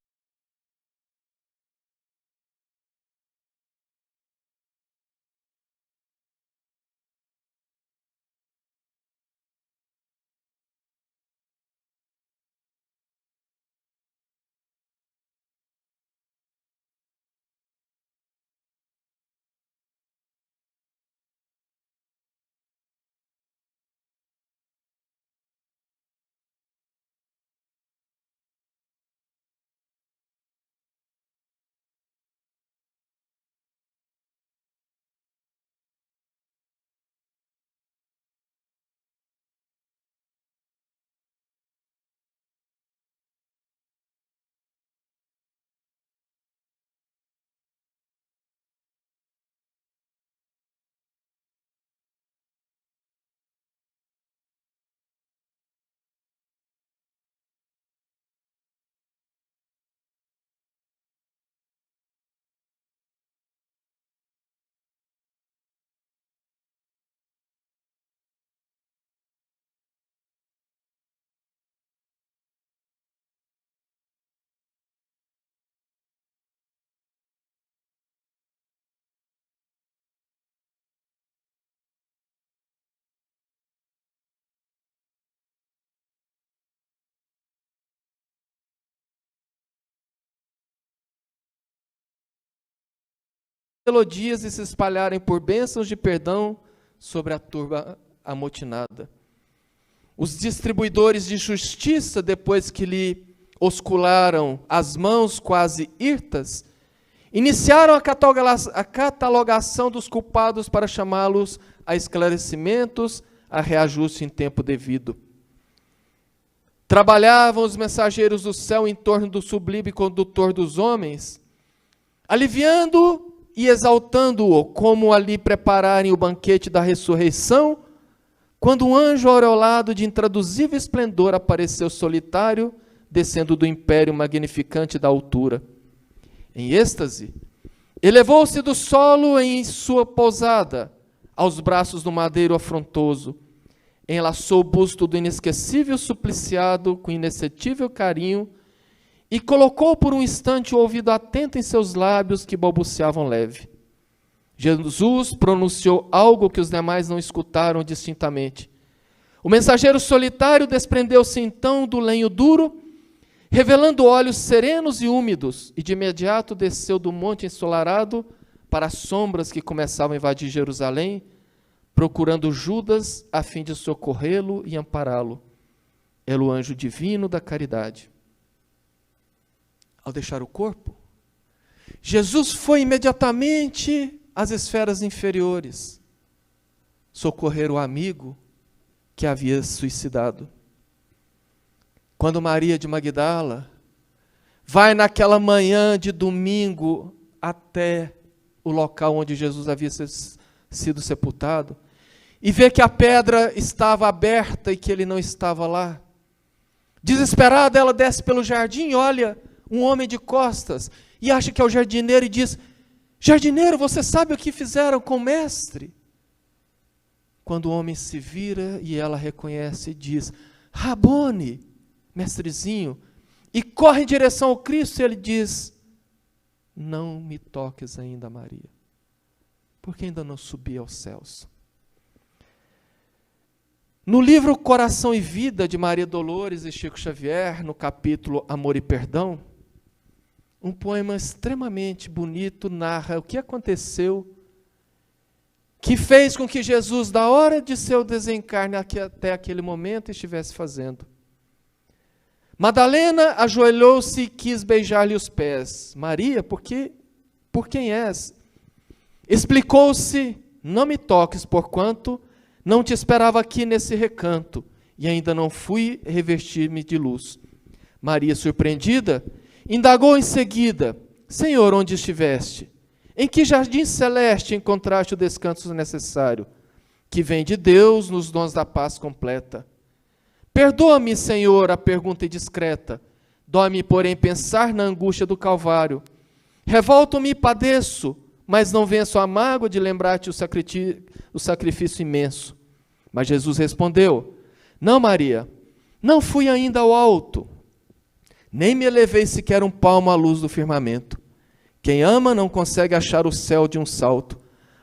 Melodias e se espalharem por bênçãos de perdão sobre a turba amotinada. Os distribuidores de justiça, depois que lhe oscularam as mãos quase hirtas, iniciaram a catalogação dos culpados para chamá-los a esclarecimentos, a reajuste em tempo devido. Trabalhavam os mensageiros do céu em torno do sublime condutor dos homens, aliviando e exaltando-o, como ali prepararem o banquete da ressurreição, quando um anjo aureolado de intraduzível esplendor apareceu solitário, descendo do império magnificante da altura. Em êxtase, elevou-se do solo em sua pousada, aos braços do madeiro afrontoso, enlaçou o busto do inesquecível supliciado com inexcedível carinho, e colocou por um instante o ouvido atento em seus lábios que balbuciavam leve. Jesus pronunciou algo que os demais não escutaram distintamente. O mensageiro solitário desprendeu-se então do lenho duro, revelando olhos serenos e úmidos, e de imediato desceu do monte ensolarado para as sombras que começavam a invadir Jerusalém, procurando Judas a fim de socorrê-lo e ampará-lo. Era o anjo divino da caridade. Ao deixar o corpo, Jesus foi imediatamente às esferas inferiores, socorrer o amigo que havia suicidado. Quando Maria de Magdala vai naquela manhã de domingo até o local onde Jesus havia sido sepultado, e vê que a pedra estava aberta e que ele não estava lá, desesperada, ela desce pelo jardim e olha um homem de costas, e acha que é o jardineiro, e diz: jardineiro, você sabe o que fizeram com o mestre? Quando o homem se vira e ela reconhece e diz: Rabone, mestrezinho, e corre em direção ao Cristo, e ele diz: não me toques ainda, Maria, porque ainda não subi aos céus. No livro Coração e Vida, de Maria Dolores e Chico Xavier, no capítulo Amor e Perdão, um poema extremamente bonito narra o que aconteceu, que fez com que Jesus, da hora de seu desencarne até aquele momento, estivesse fazendo. Madalena ajoelhou-se e quis beijar-lhe os pés. Maria, por quem és? Explicou-se: não me toques, porquanto não te esperava aqui nesse recanto, e ainda não fui revestir-me de luz. Maria, surpreendida, indagou em seguida: Senhor, onde estiveste? Em que jardim celeste encontraste o descanso necessário, que vem de Deus nos dons da paz completa? Perdoa-me, Senhor, a pergunta indiscreta. Dói-me, porém, pensar na angústia do Calvário. Revolto-me e padeço, mas não venço a mágoa de lembrar-te o sacrifício imenso. Mas Jesus respondeu: não, Maria, não fui ainda ao alto, nem me elevei sequer um palmo à luz do firmamento. Quem ama não consegue achar o céu de um salto.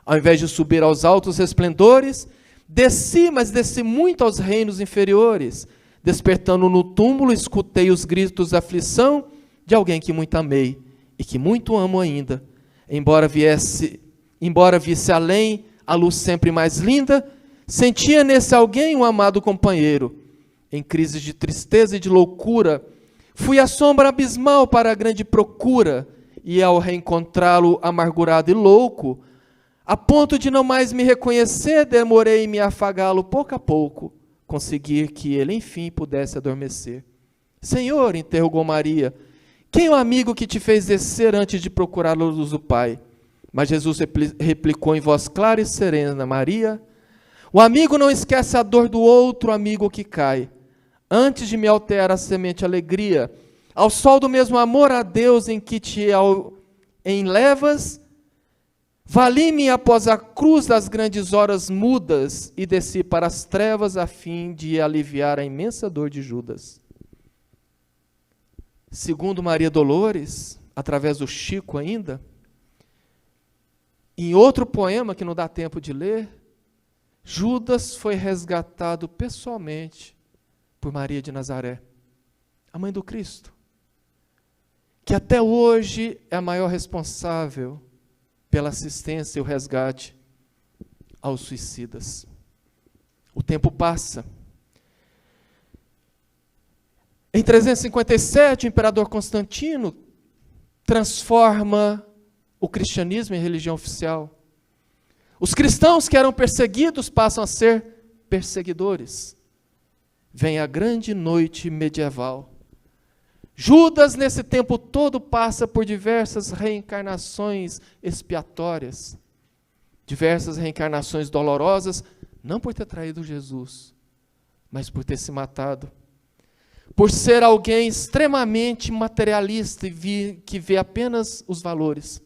Ao invés de subir aos altos resplendores, desci, mas desci muito aos reinos inferiores. Despertando no túmulo, escutei os gritos de aflição de alguém que muito amei e que muito amo ainda. Embora visse além a luz sempre mais linda, sentia nesse alguém um amado companheiro. Em crise de tristeza e de loucura, fui à sombra abismal para a grande procura, e ao reencontrá-lo amargurado e louco, a ponto de não mais me reconhecer, demorei em me afagá-lo pouco a pouco, conseguir que ele, enfim, pudesse adormecer. Senhor, interrogou Maria, quem é o amigo que te fez descer antes de procurar a luz do Pai? Mas Jesus replicou em voz clara e serena: Maria, o amigo não esquece a dor do outro amigo que cai. Antes de me alterar a semente alegria, ao sol do mesmo amor a Deus em que te enlevas, vali-me após a cruz das grandes horas mudas e desci para as trevas a fim de aliviar a imensa dor de Judas. Segundo Maria Dolores, através do Chico ainda, em outro poema que não dá tempo de ler, Judas foi resgatado pessoalmente por Maria de Nazaré, a mãe do Cristo, que até hoje é a maior responsável pela assistência e o resgate aos suicidas. O tempo passa. Em 357, o imperador Constantino transforma o cristianismo em religião oficial. Os cristãos que eram perseguidos passam a ser perseguidores. Vem a grande noite medieval. Judas, nesse tempo todo, passa por diversas reencarnações expiatórias, diversas reencarnações dolorosas, não por ter traído Jesus, mas por ter se matado, por ser alguém extremamente materialista e que vê apenas os valores.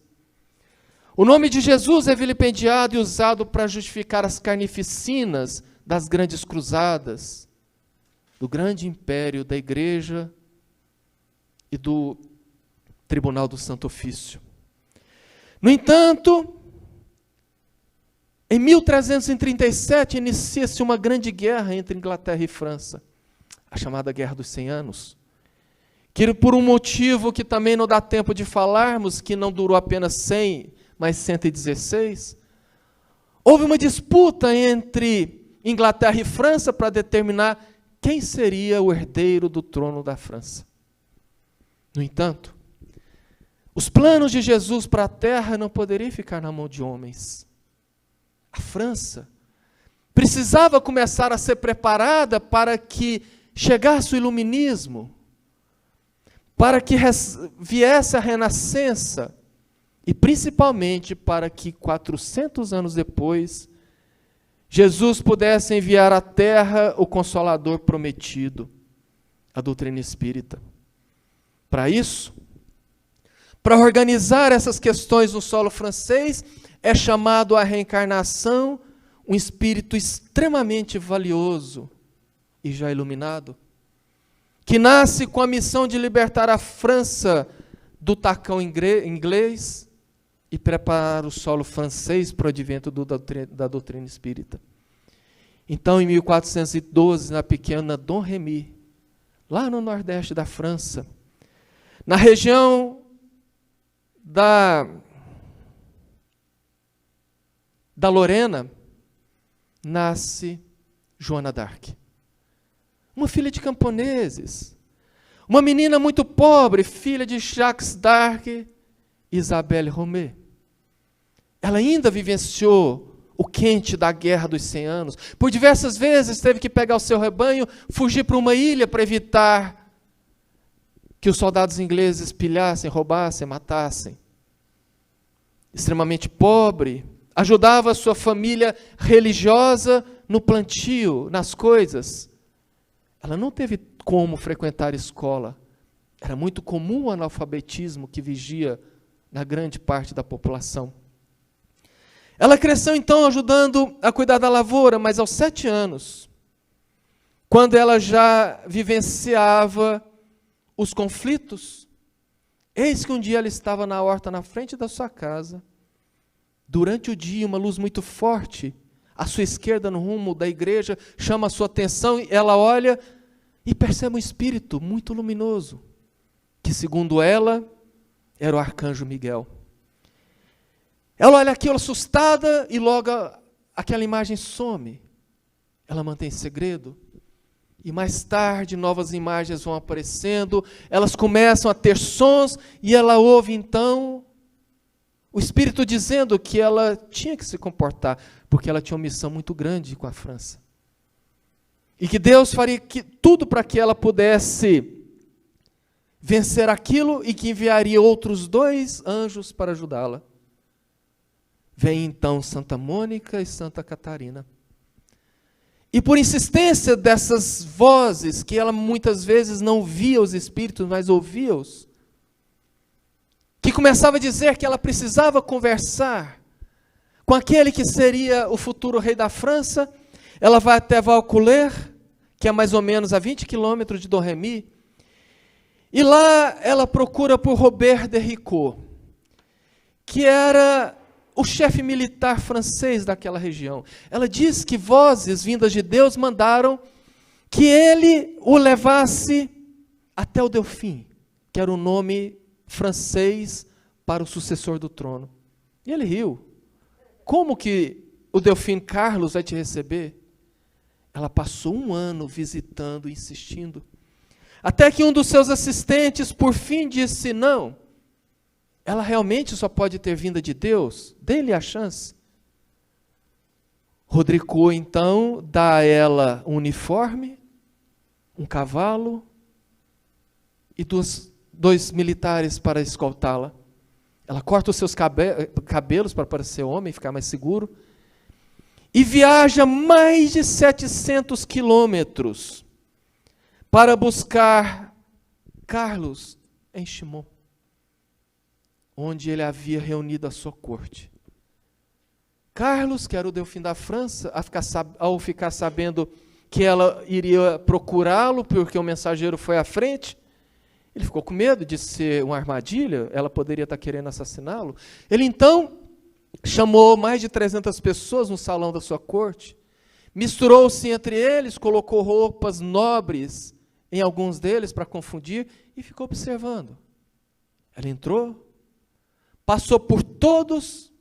O nome de Jesus é vilipendiado e usado para justificar as carnificinas das grandes cruzadas, do grande império da igreja e do Tribunal do Santo Ofício. No entanto, Em 1337, inicia-se uma grande guerra entre Inglaterra e França, a chamada Guerra dos 100 Anos, que por um motivo que também não dá tempo de falarmos, que não durou apenas 100, mas 116, houve uma disputa entre Inglaterra e França para determinar quem seria o herdeiro do trono da França. No entanto, os planos de Jesus para a terra não poderiam ficar na mão de homens. A França precisava começar a ser preparada para que chegasse o iluminismo, para que viesse a renascença, e principalmente para que 400 anos depois, Jesus pudesse enviar à terra o Consolador prometido, a doutrina espírita. Para isso, para organizar essas questões no solo francês, é chamado a reencarnação um espírito extremamente valioso e já iluminado, que nasce com a missão de libertar a França do tacão inglês e preparar o solo francês para o advento da doutrina espírita. Então, em 1412, na pequena Dom Remy, lá no nordeste da França, na região da Lorena, nasce Joana d'Arc, uma filha de camponeses, uma menina muito pobre, filha de Jacques d'Arc e Isabelle Romé. Ela ainda vivenciou o quente da Guerra dos 100 Anos. Por diversas vezes teve que pegar o seu rebanho, fugir para uma ilha para evitar que os soldados ingleses pilhassem, roubassem, matassem. Extremamente pobre, ajudava a sua família religiosa no plantio, nas coisas. Ela não teve como frequentar escola. Era muito comum o analfabetismo que vigia na grande parte da população. Ela cresceu então ajudando a cuidar da lavoura, mas aos 7 anos, quando ela já vivenciava os conflitos, eis que um dia ela estava na horta, na frente da sua casa. Durante o dia, uma luz muito forte, à sua esquerda, no rumo da igreja, chama a sua atenção, e ela olha e percebe um espírito muito luminoso, que, segundo ela, era o arcanjo Miguel. Ela olha aquilo assustada e logo aquela imagem some. Ela mantém segredo. E mais tarde, novas imagens vão aparecendo, elas começam a ter sons, e ela ouve então o Espírito dizendo que ela tinha que se comportar, porque ela tinha uma missão muito grande com a França. E que Deus faria tudo para que ela pudesse vencer aquilo, e que enviaria outros 2 anjos para ajudá-la. Vem então Santa Mônica e Santa Catarina. E por insistência dessas vozes, que ela muitas vezes não via os espíritos, mas ouvia-os, que começava a dizer que ela precisava conversar com aquele que seria o futuro rei da França, ela vai até Vaucouleurs, que é mais ou menos a 20 quilômetros de Dom Remy, e lá ela procura por Robert de Ricot, que era o chefe militar francês daquela região. Ela diz que vozes vindas de Deus mandaram que ele o levasse até o Delfim, que era o nome francês para o sucessor do trono. E ele riu. Como que o Delfim Carlos vai te receber? Ela passou 1 ano visitando, insistindo, até que um dos seus assistentes, por fim, disse: não, ela realmente só pode ter vinda de Deus, dê-lhe a chance. Rodrigo, então, dá a ela um uniforme, um cavalo e 2 militares para escoltá-la. Ela corta os seus cabelos para parecer homem, ficar mais seguro, e viaja mais de 700 quilômetros para buscar Carlos em Chimont, onde ele havia reunido a sua corte. Carlos, que era o Delfim da França, ao ficar sabendo que ela iria procurá-lo, porque o mensageiro foi à frente, ele ficou com medo de ser uma armadilha, ela poderia estar querendo assassiná-lo. Ele então chamou mais de 300 pessoas no salão da sua corte, misturou-se entre eles, colocou roupas nobres em alguns deles para confundir e ficou observando. Ela entrou, passou por todos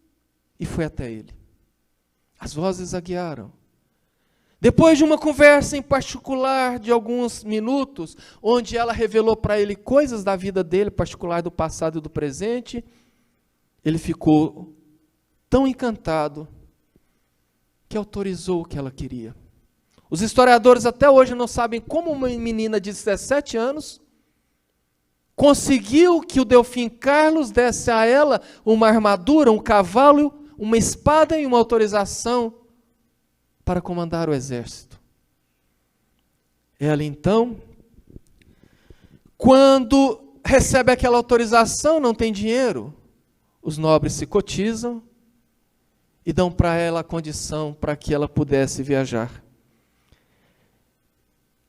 e foi até ele. As vozes a guiaram. Depois de uma conversa em particular de alguns minutos, onde ela revelou para ele coisas da vida dele, particular do passado e do presente, ele ficou tão encantado que autorizou o que ela queria. Os historiadores até hoje não sabem como uma menina de 17 anos conseguiu que o Delfim Carlos desse a ela uma armadura, um cavalo, uma espada e uma autorização para comandar o exército. Ela então, quando recebe aquela autorização, não tem dinheiro, os nobres se cotizam e dão para ela a condição para que ela pudesse viajar.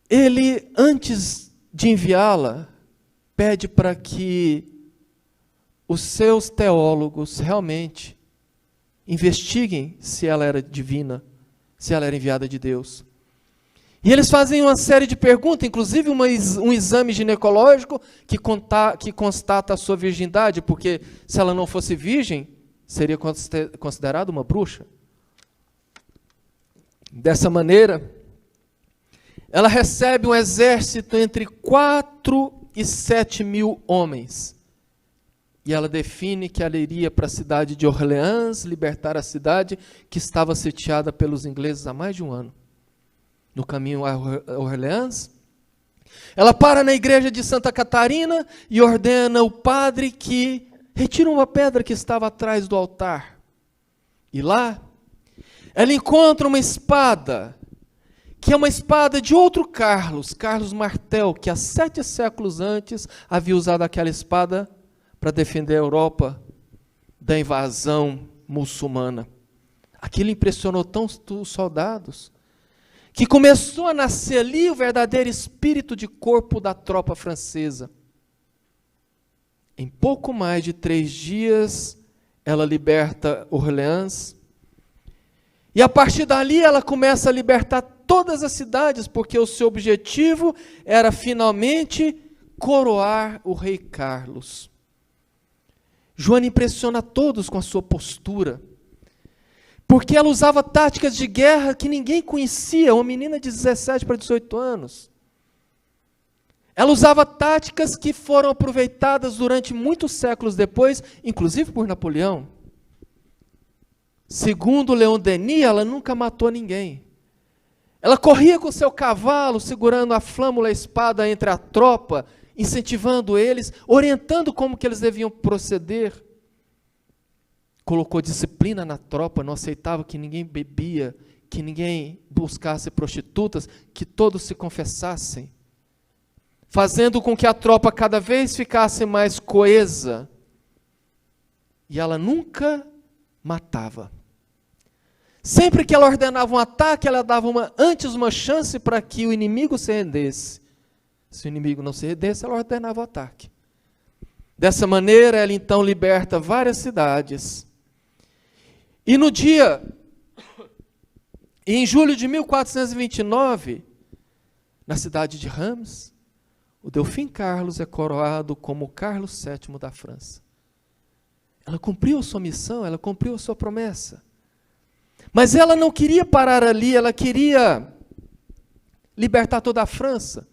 Ele, antes de enviá-la, pede para que os seus teólogos realmente investiguem se ela era divina, se ela era enviada de Deus. E eles fazem uma série de perguntas, inclusive um exame ginecológico que constata a sua virgindade, porque se ela não fosse virgem, seria considerada uma bruxa. Dessa maneira, ela recebe um exército entre 4 e 7 mil homens. E ela define que ela iria para a cidade de Orleans, libertar a cidade que estava sitiada pelos ingleses há mais de um ano. No caminho a Orleans, ela para na igreja de Santa Catarina e ordena o padre que retire uma pedra que estava atrás do altar. E lá, ela encontra uma espada, que é uma espada de outro Carlos, Carlos Martel, que há 7 séculos antes havia usado aquela espada para defender a Europa da invasão muçulmana. Aquilo impressionou tanto os soldados, que começou a nascer ali o verdadeiro espírito de corpo da tropa francesa. Em pouco mais de 3 dias, ela liberta Orleans, e a partir dali ela começa a libertar todas as cidades, porque o seu objetivo era finalmente coroar o rei Carlos. Joana impressiona todos com a sua postura, porque ela usava táticas de guerra que ninguém conhecia, uma menina de 17 para 18 anos. Ela usava táticas que foram aproveitadas durante muitos séculos depois, inclusive por Napoleão. Segundo Leon Denis, ela nunca matou ninguém. Ela corria com seu cavalo, segurando a flâmula espada entre a tropa, incentivando eles, orientando como que eles deviam proceder. Colocou disciplina na tropa, não aceitava que ninguém bebia, que ninguém buscasse prostitutas, que todos se confessassem, fazendo com que a tropa cada vez ficasse mais coesa. E ela nunca matava. Sempre que ela ordenava um ataque, ela dava antes uma chance para que o inimigo se rendesse. Se o inimigo não se rendesse, ela ordenava o ataque. Dessa maneira, ela então liberta várias cidades. E no dia, em julho de 1429, na cidade de Reims, o Delfim Carlos é coroado como Carlos VII da França. Ela cumpriu a sua missão, ela cumpriu a sua promessa. Mas ela não queria parar ali, ela queria libertar toda a França.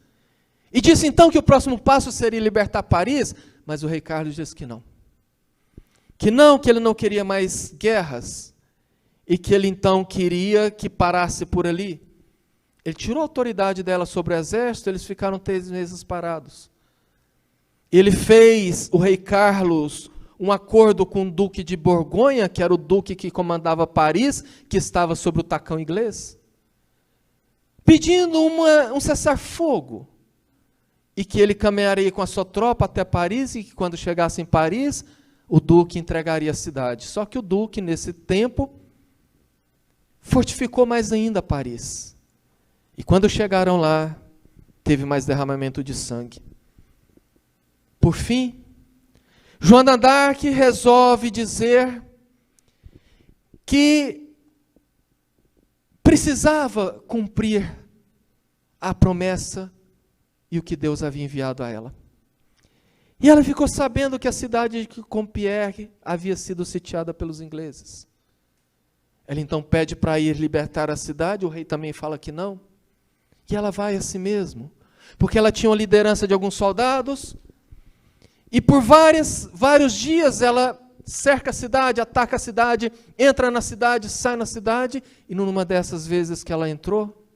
E disse então que o próximo passo seria libertar Paris, mas o rei Carlos disse que não. Que ele não queria mais guerras, e que ele então queria que parasse por ali. Ele tirou a autoridade dela sobre o exército, eles ficaram 3 meses parados. Ele fez, o rei Carlos, um acordo com o duque de Borgonha, que era o duque que comandava Paris, que estava sob o tacão inglês, pedindo um cessar-fogo, e que ele caminharia com a sua tropa até Paris, e que quando chegasse em Paris, o duque entregaria a cidade. Só que o duque, nesse tempo, fortificou mais ainda Paris. E quando chegaram lá, teve mais derramamento de sangue. Por fim, Joana d'Arc resolve dizer que precisava cumprir a promessa e o que Deus havia enviado a ela. E ela ficou sabendo que a cidade de Compiègne havia sido sitiada pelos ingleses. Ela então pede para ir libertar a cidade, o rei também fala que não. E ela vai a si mesmo, porque ela tinha a liderança de alguns soldados, e por vários dias ela cerca a cidade, ataca a cidade, entra na cidade, sai na cidade, e numa dessas vezes que ela entrou,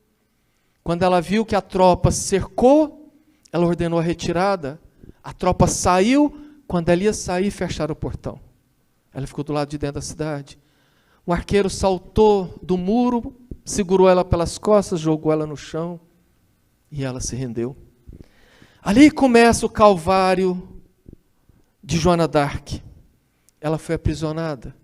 quando ela viu que a tropa cercou, ela ordenou a retirada, a tropa saiu, quando ela ia sair, fecharam o portão. Ela ficou do lado de dentro da cidade. O arqueiro saltou do muro, segurou ela pelas costas, jogou ela no chão, e ela se rendeu. Ali começa o calvário de Joana d'Arc. Ela foi aprisionada.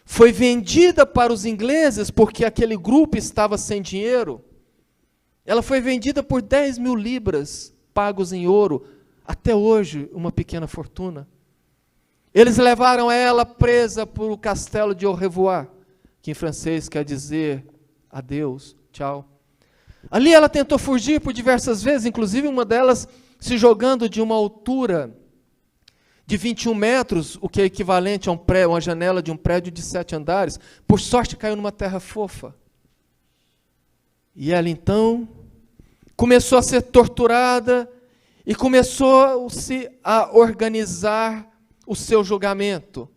Foi vendida para os ingleses, porque aquele grupo estava sem dinheiro. Ela foi vendida por 10.000 libras, pagos em ouro, até hoje uma pequena fortuna. Eles levaram ela presa para o castelo de Au revoir, que em francês quer dizer adeus, tchau. Ali ela tentou fugir por diversas vezes, inclusive uma delas se jogando de uma altura de 21 metros, o que é equivalente a uma janela de um prédio de 7 andares. Por sorte caiu numa terra fofa. E ela então começou a ser torturada e começou-se a organizar o seu julgamento,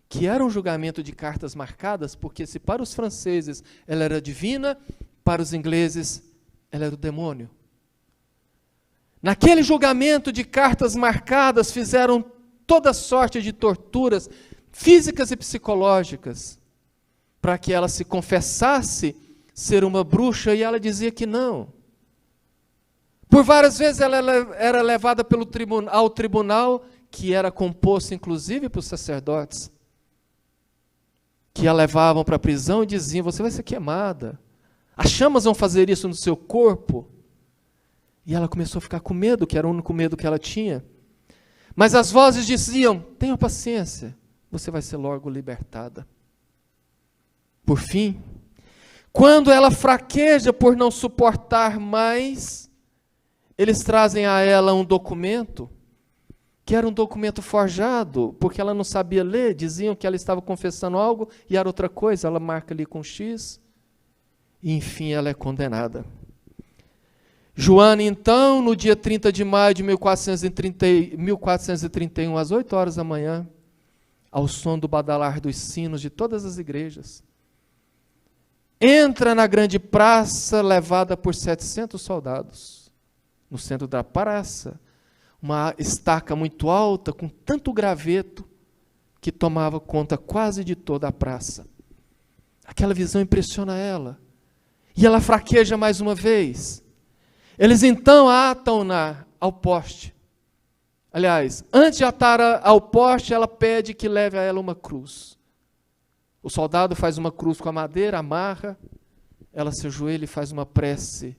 que era um julgamento de cartas marcadas, porque se para os franceses ela era divina, para os ingleses ela era o demônio. Naquele julgamento de cartas marcadas, fizeram toda sorte de torturas físicas e psicológicas, para que ela se confessasse ser uma bruxa, e ela dizia que não. Por várias vezes ela era levada ao tribunal, que era composto inclusive por sacerdotes, que a levavam para a prisão e diziam: você vai ser queimada, as chamas vão fazer isso no seu corpo. E ela começou a ficar com medo, que era o único medo que ela tinha. Mas as vozes diziam: tenha paciência, você vai ser logo libertada. Por fim, quando ela fraqueja por não suportar mais, eles trazem a ela um documento, que era um documento forjado, porque ela não sabia ler, diziam que ela estava confessando algo e era outra coisa, ela marca ali com X, e enfim ela é condenada. Joana, então, no dia 30 de maio de 1431, às 8 horas da manhã, ao som do badalar dos sinos de todas as igrejas, entra na grande praça, levada por 700 soldados. No centro da praça, uma estaca muito alta, com tanto graveto, que tomava conta quase de toda a praça. Aquela visão impressiona ela. E ela fraqueja mais uma vez. Eles então a atam-na ao poste. Aliás, antes de atar ao poste, ela pede que leve a ela uma cruz. O soldado faz uma cruz com a madeira, amarra, ela se ajoelha e faz uma prece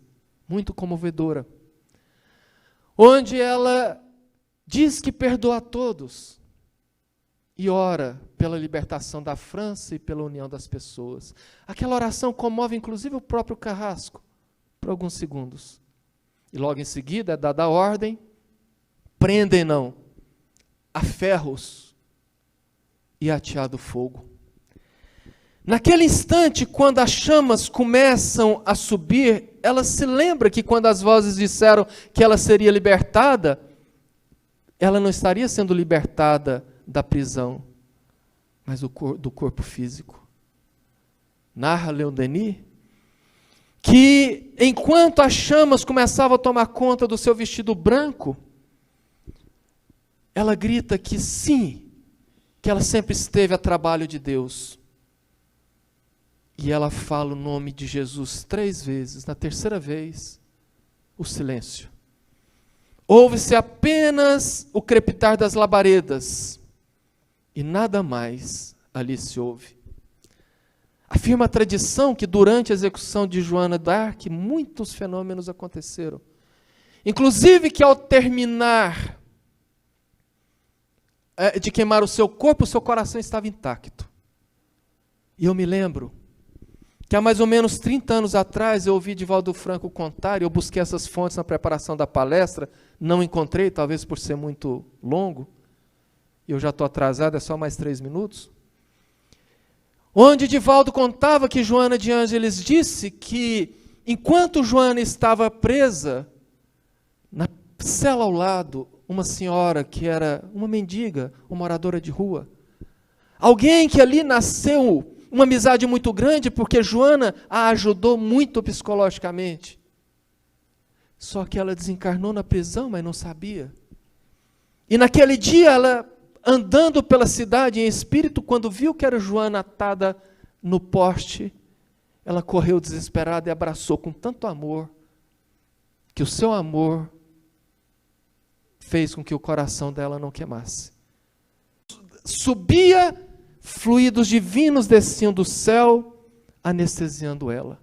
muito comovedora, onde ela diz que perdoa a todos e ora pela libertação da França e pela união das pessoas. Aquela oração comove inclusive o próprio Carrasco por alguns segundos. E logo em seguida é dada a ordem: prendem-no a ferros e ateado fogo. Naquele instante, quando as chamas começam a subir, ela se lembra que quando as vozes disseram que ela seria libertada, ela não estaria sendo libertada da prisão, mas do corpo físico. Narra Leon Denis que, enquanto as chamas começavam a tomar conta do seu vestido branco, ela grita que sim, que ela sempre esteve a trabalho de Deus. E ela fala o nome de Jesus 3 vezes. Na terceira vez, o silêncio. Ouve-se apenas o crepitar das labaredas, e nada mais ali se ouve. Afirma a tradição que durante a execução de Joana d'Arc, muitos fenômenos aconteceram. Inclusive que ao terminar de queimar o seu corpo, o seu coração estava intacto. E eu me lembro que há mais ou menos 30 anos atrás eu ouvi Divaldo Franco contar, e eu busquei essas fontes na preparação da palestra, não encontrei, talvez por ser muito longo, e eu já estou atrasado, é só mais 3 minutos, onde Divaldo contava que Joana de Ângeles disse que, enquanto Joana estava presa, na cela ao lado, uma senhora que era uma mendiga, uma moradora de rua, alguém que ali nasceu uma amizade muito grande, porque Joana a ajudou muito psicologicamente. Só que ela desencarnou na prisão, mas não sabia. E naquele dia, ela, andando pela cidade em espírito, quando viu que era Joana atada no poste, ela correu desesperada e abraçou com tanto amor, que o seu amor fez com que o coração dela não queimasse. Subia, fluidos divinos desciam do céu, anestesiando ela.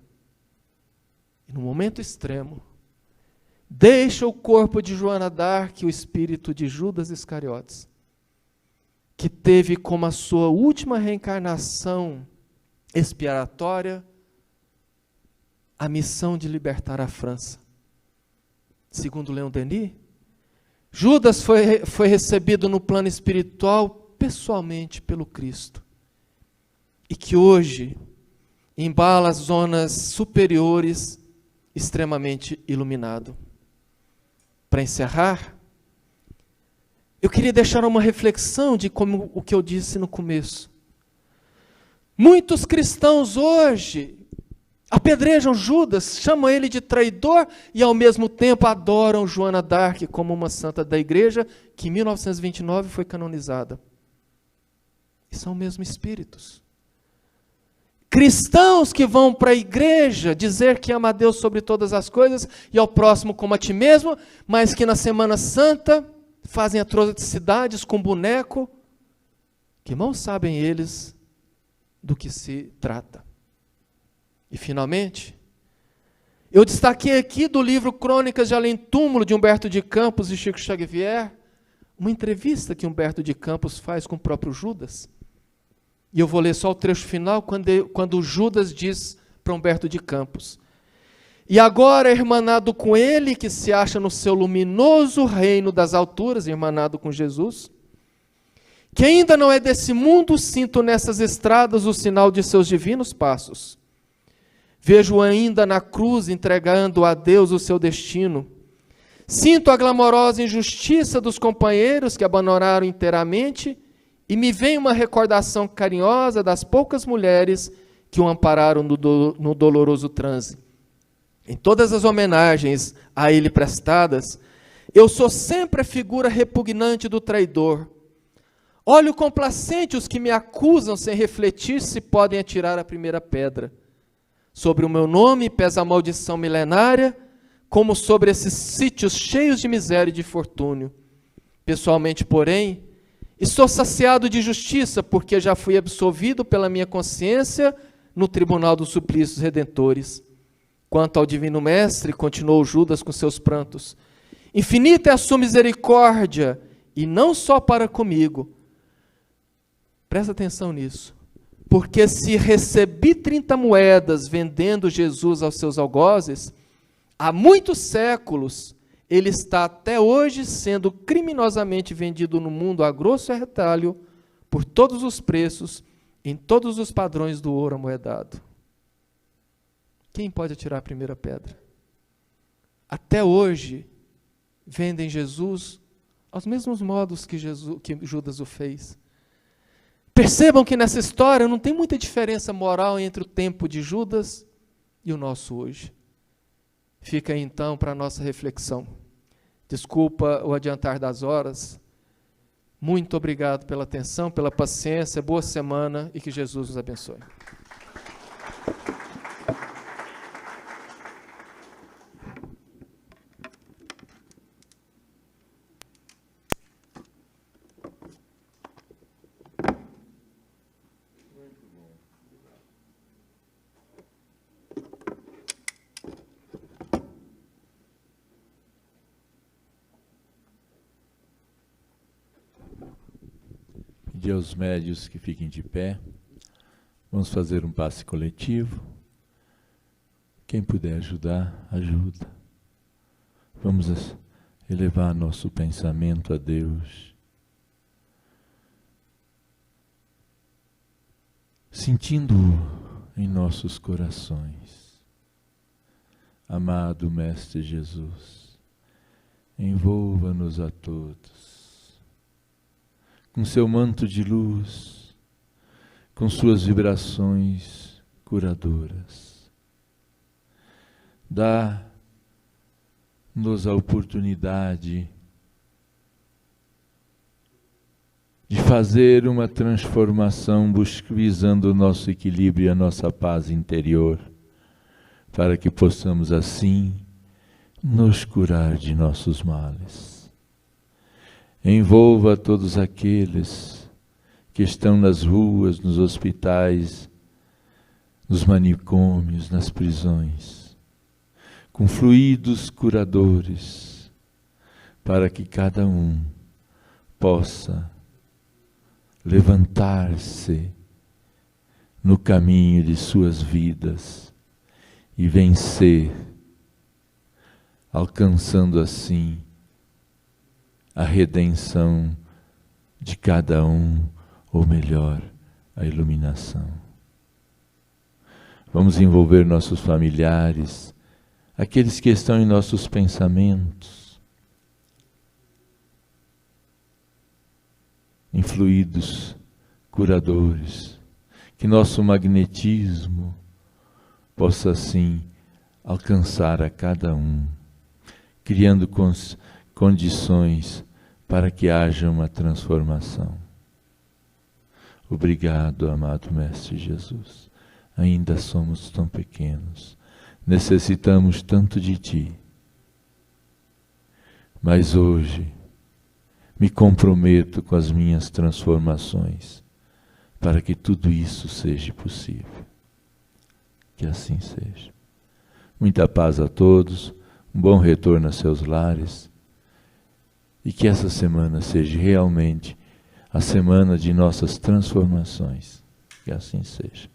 E no momento extremo, deixa o corpo de Joana d'Arc o espírito de Judas Iscariotes, que teve como a sua última reencarnação expiatória a missão de libertar a França. Segundo Leon Denis, Judas foi recebido no plano espiritual pessoalmente pelo Cristo, e que hoje embala as zonas superiores extremamente iluminado. Para encerrar, eu queria deixar uma reflexão de como o que eu disse no começo. Muitos cristãos hoje apedrejam Judas, chamam ele de traidor e ao mesmo tempo adoram Joana d'Arc como uma santa da igreja que em 1929 foi canonizada. E são mesmo espíritos. Cristãos que vão para a igreja dizer que ama a Deus sobre todas as coisas e ao próximo como a ti mesmo, mas que na Semana Santa fazem atrocidades com boneco, que mal sabem eles do que se trata. E finalmente, eu destaquei aqui do livro Crônicas de Além Túmulo, de Humberto de Campos e Chico Xavier, uma entrevista que Humberto de Campos faz com o próprio Judas. E eu vou ler só o trecho final, quando Judas diz para Humberto de Campos: e agora, irmanado com ele, que se acha no seu luminoso reino das alturas, irmanado com Jesus, que ainda não é desse mundo, sinto nessas estradas o sinal de seus divinos passos. Vejo ainda na cruz entregando a Deus o seu destino. Sinto a glamourosa injustiça dos companheiros que abandonaram inteiramente e me vem uma recordação carinhosa das poucas mulheres que o ampararam no doloroso transe. Em todas as homenagens a ele prestadas, eu sou sempre a figura repugnante do traidor. Olho complacente os que me acusam sem refletir se podem atirar a primeira pedra. Sobre o meu nome pesa a maldição milenária, como sobre esses sítios cheios de miséria e de infortúnio. Pessoalmente, porém, estou saciado de justiça, porque já fui absolvido pela minha consciência no tribunal dos suplícios redentores. Quanto ao divino mestre, continuou Judas com seus prantos, infinita é a sua misericórdia, e não só para comigo. Presta atenção nisso. Porque se recebi 30 moedas vendendo Jesus aos seus algozes, há muitos séculos ele está até hoje sendo criminosamente vendido no mundo a grosso retalho, por todos os preços, em todos os padrões do ouro amoedado. Quem pode atirar a primeira pedra? Até hoje, vendem Jesus aos mesmos modos que Judas o fez. Percebam que nessa história não tem muita diferença moral entre o tempo de Judas e o nosso hoje. Fica aí, então, para a nossa reflexão. Desculpa o adiantar das horas. Muito obrigado pela atenção, pela paciência, boa semana e que Jesus nos abençoe. Pedir aos médios que fiquem de pé. Vamos fazer um passe coletivo. Quem puder ajudar, ajuda. Vamos elevar nosso pensamento a Deus, sentindo-o em nossos corações. Amado Mestre Jesus, envolva-nos a todos com seu manto de luz, com suas vibrações curadoras. Dá-nos a oportunidade de fazer uma transformação visando o nosso equilíbrio e a nossa paz interior, para que possamos assim nos curar de nossos males. Envolva todos aqueles que estão nas ruas, nos hospitais, nos manicômios, nas prisões, com fluidos curadores, para que cada um possa levantar-se no caminho de suas vidas e vencer, alcançando assim a redenção de cada um, ou melhor, a iluminação. Vamos envolver nossos familiares, aqueles que estão em nossos pensamentos, em fluidos curadores, que nosso magnetismo possa assim alcançar a cada um, criando condições para que haja uma transformação. Obrigado, amado Mestre Jesus. Ainda somos tão pequenos, necessitamos tanto de Ti. Mas hoje me comprometo com as minhas transformações, para que tudo isso seja possível. Que assim seja. Muita paz a todos, um bom retorno a seus lares, e que essa semana seja realmente a semana de nossas transformações. Que assim seja.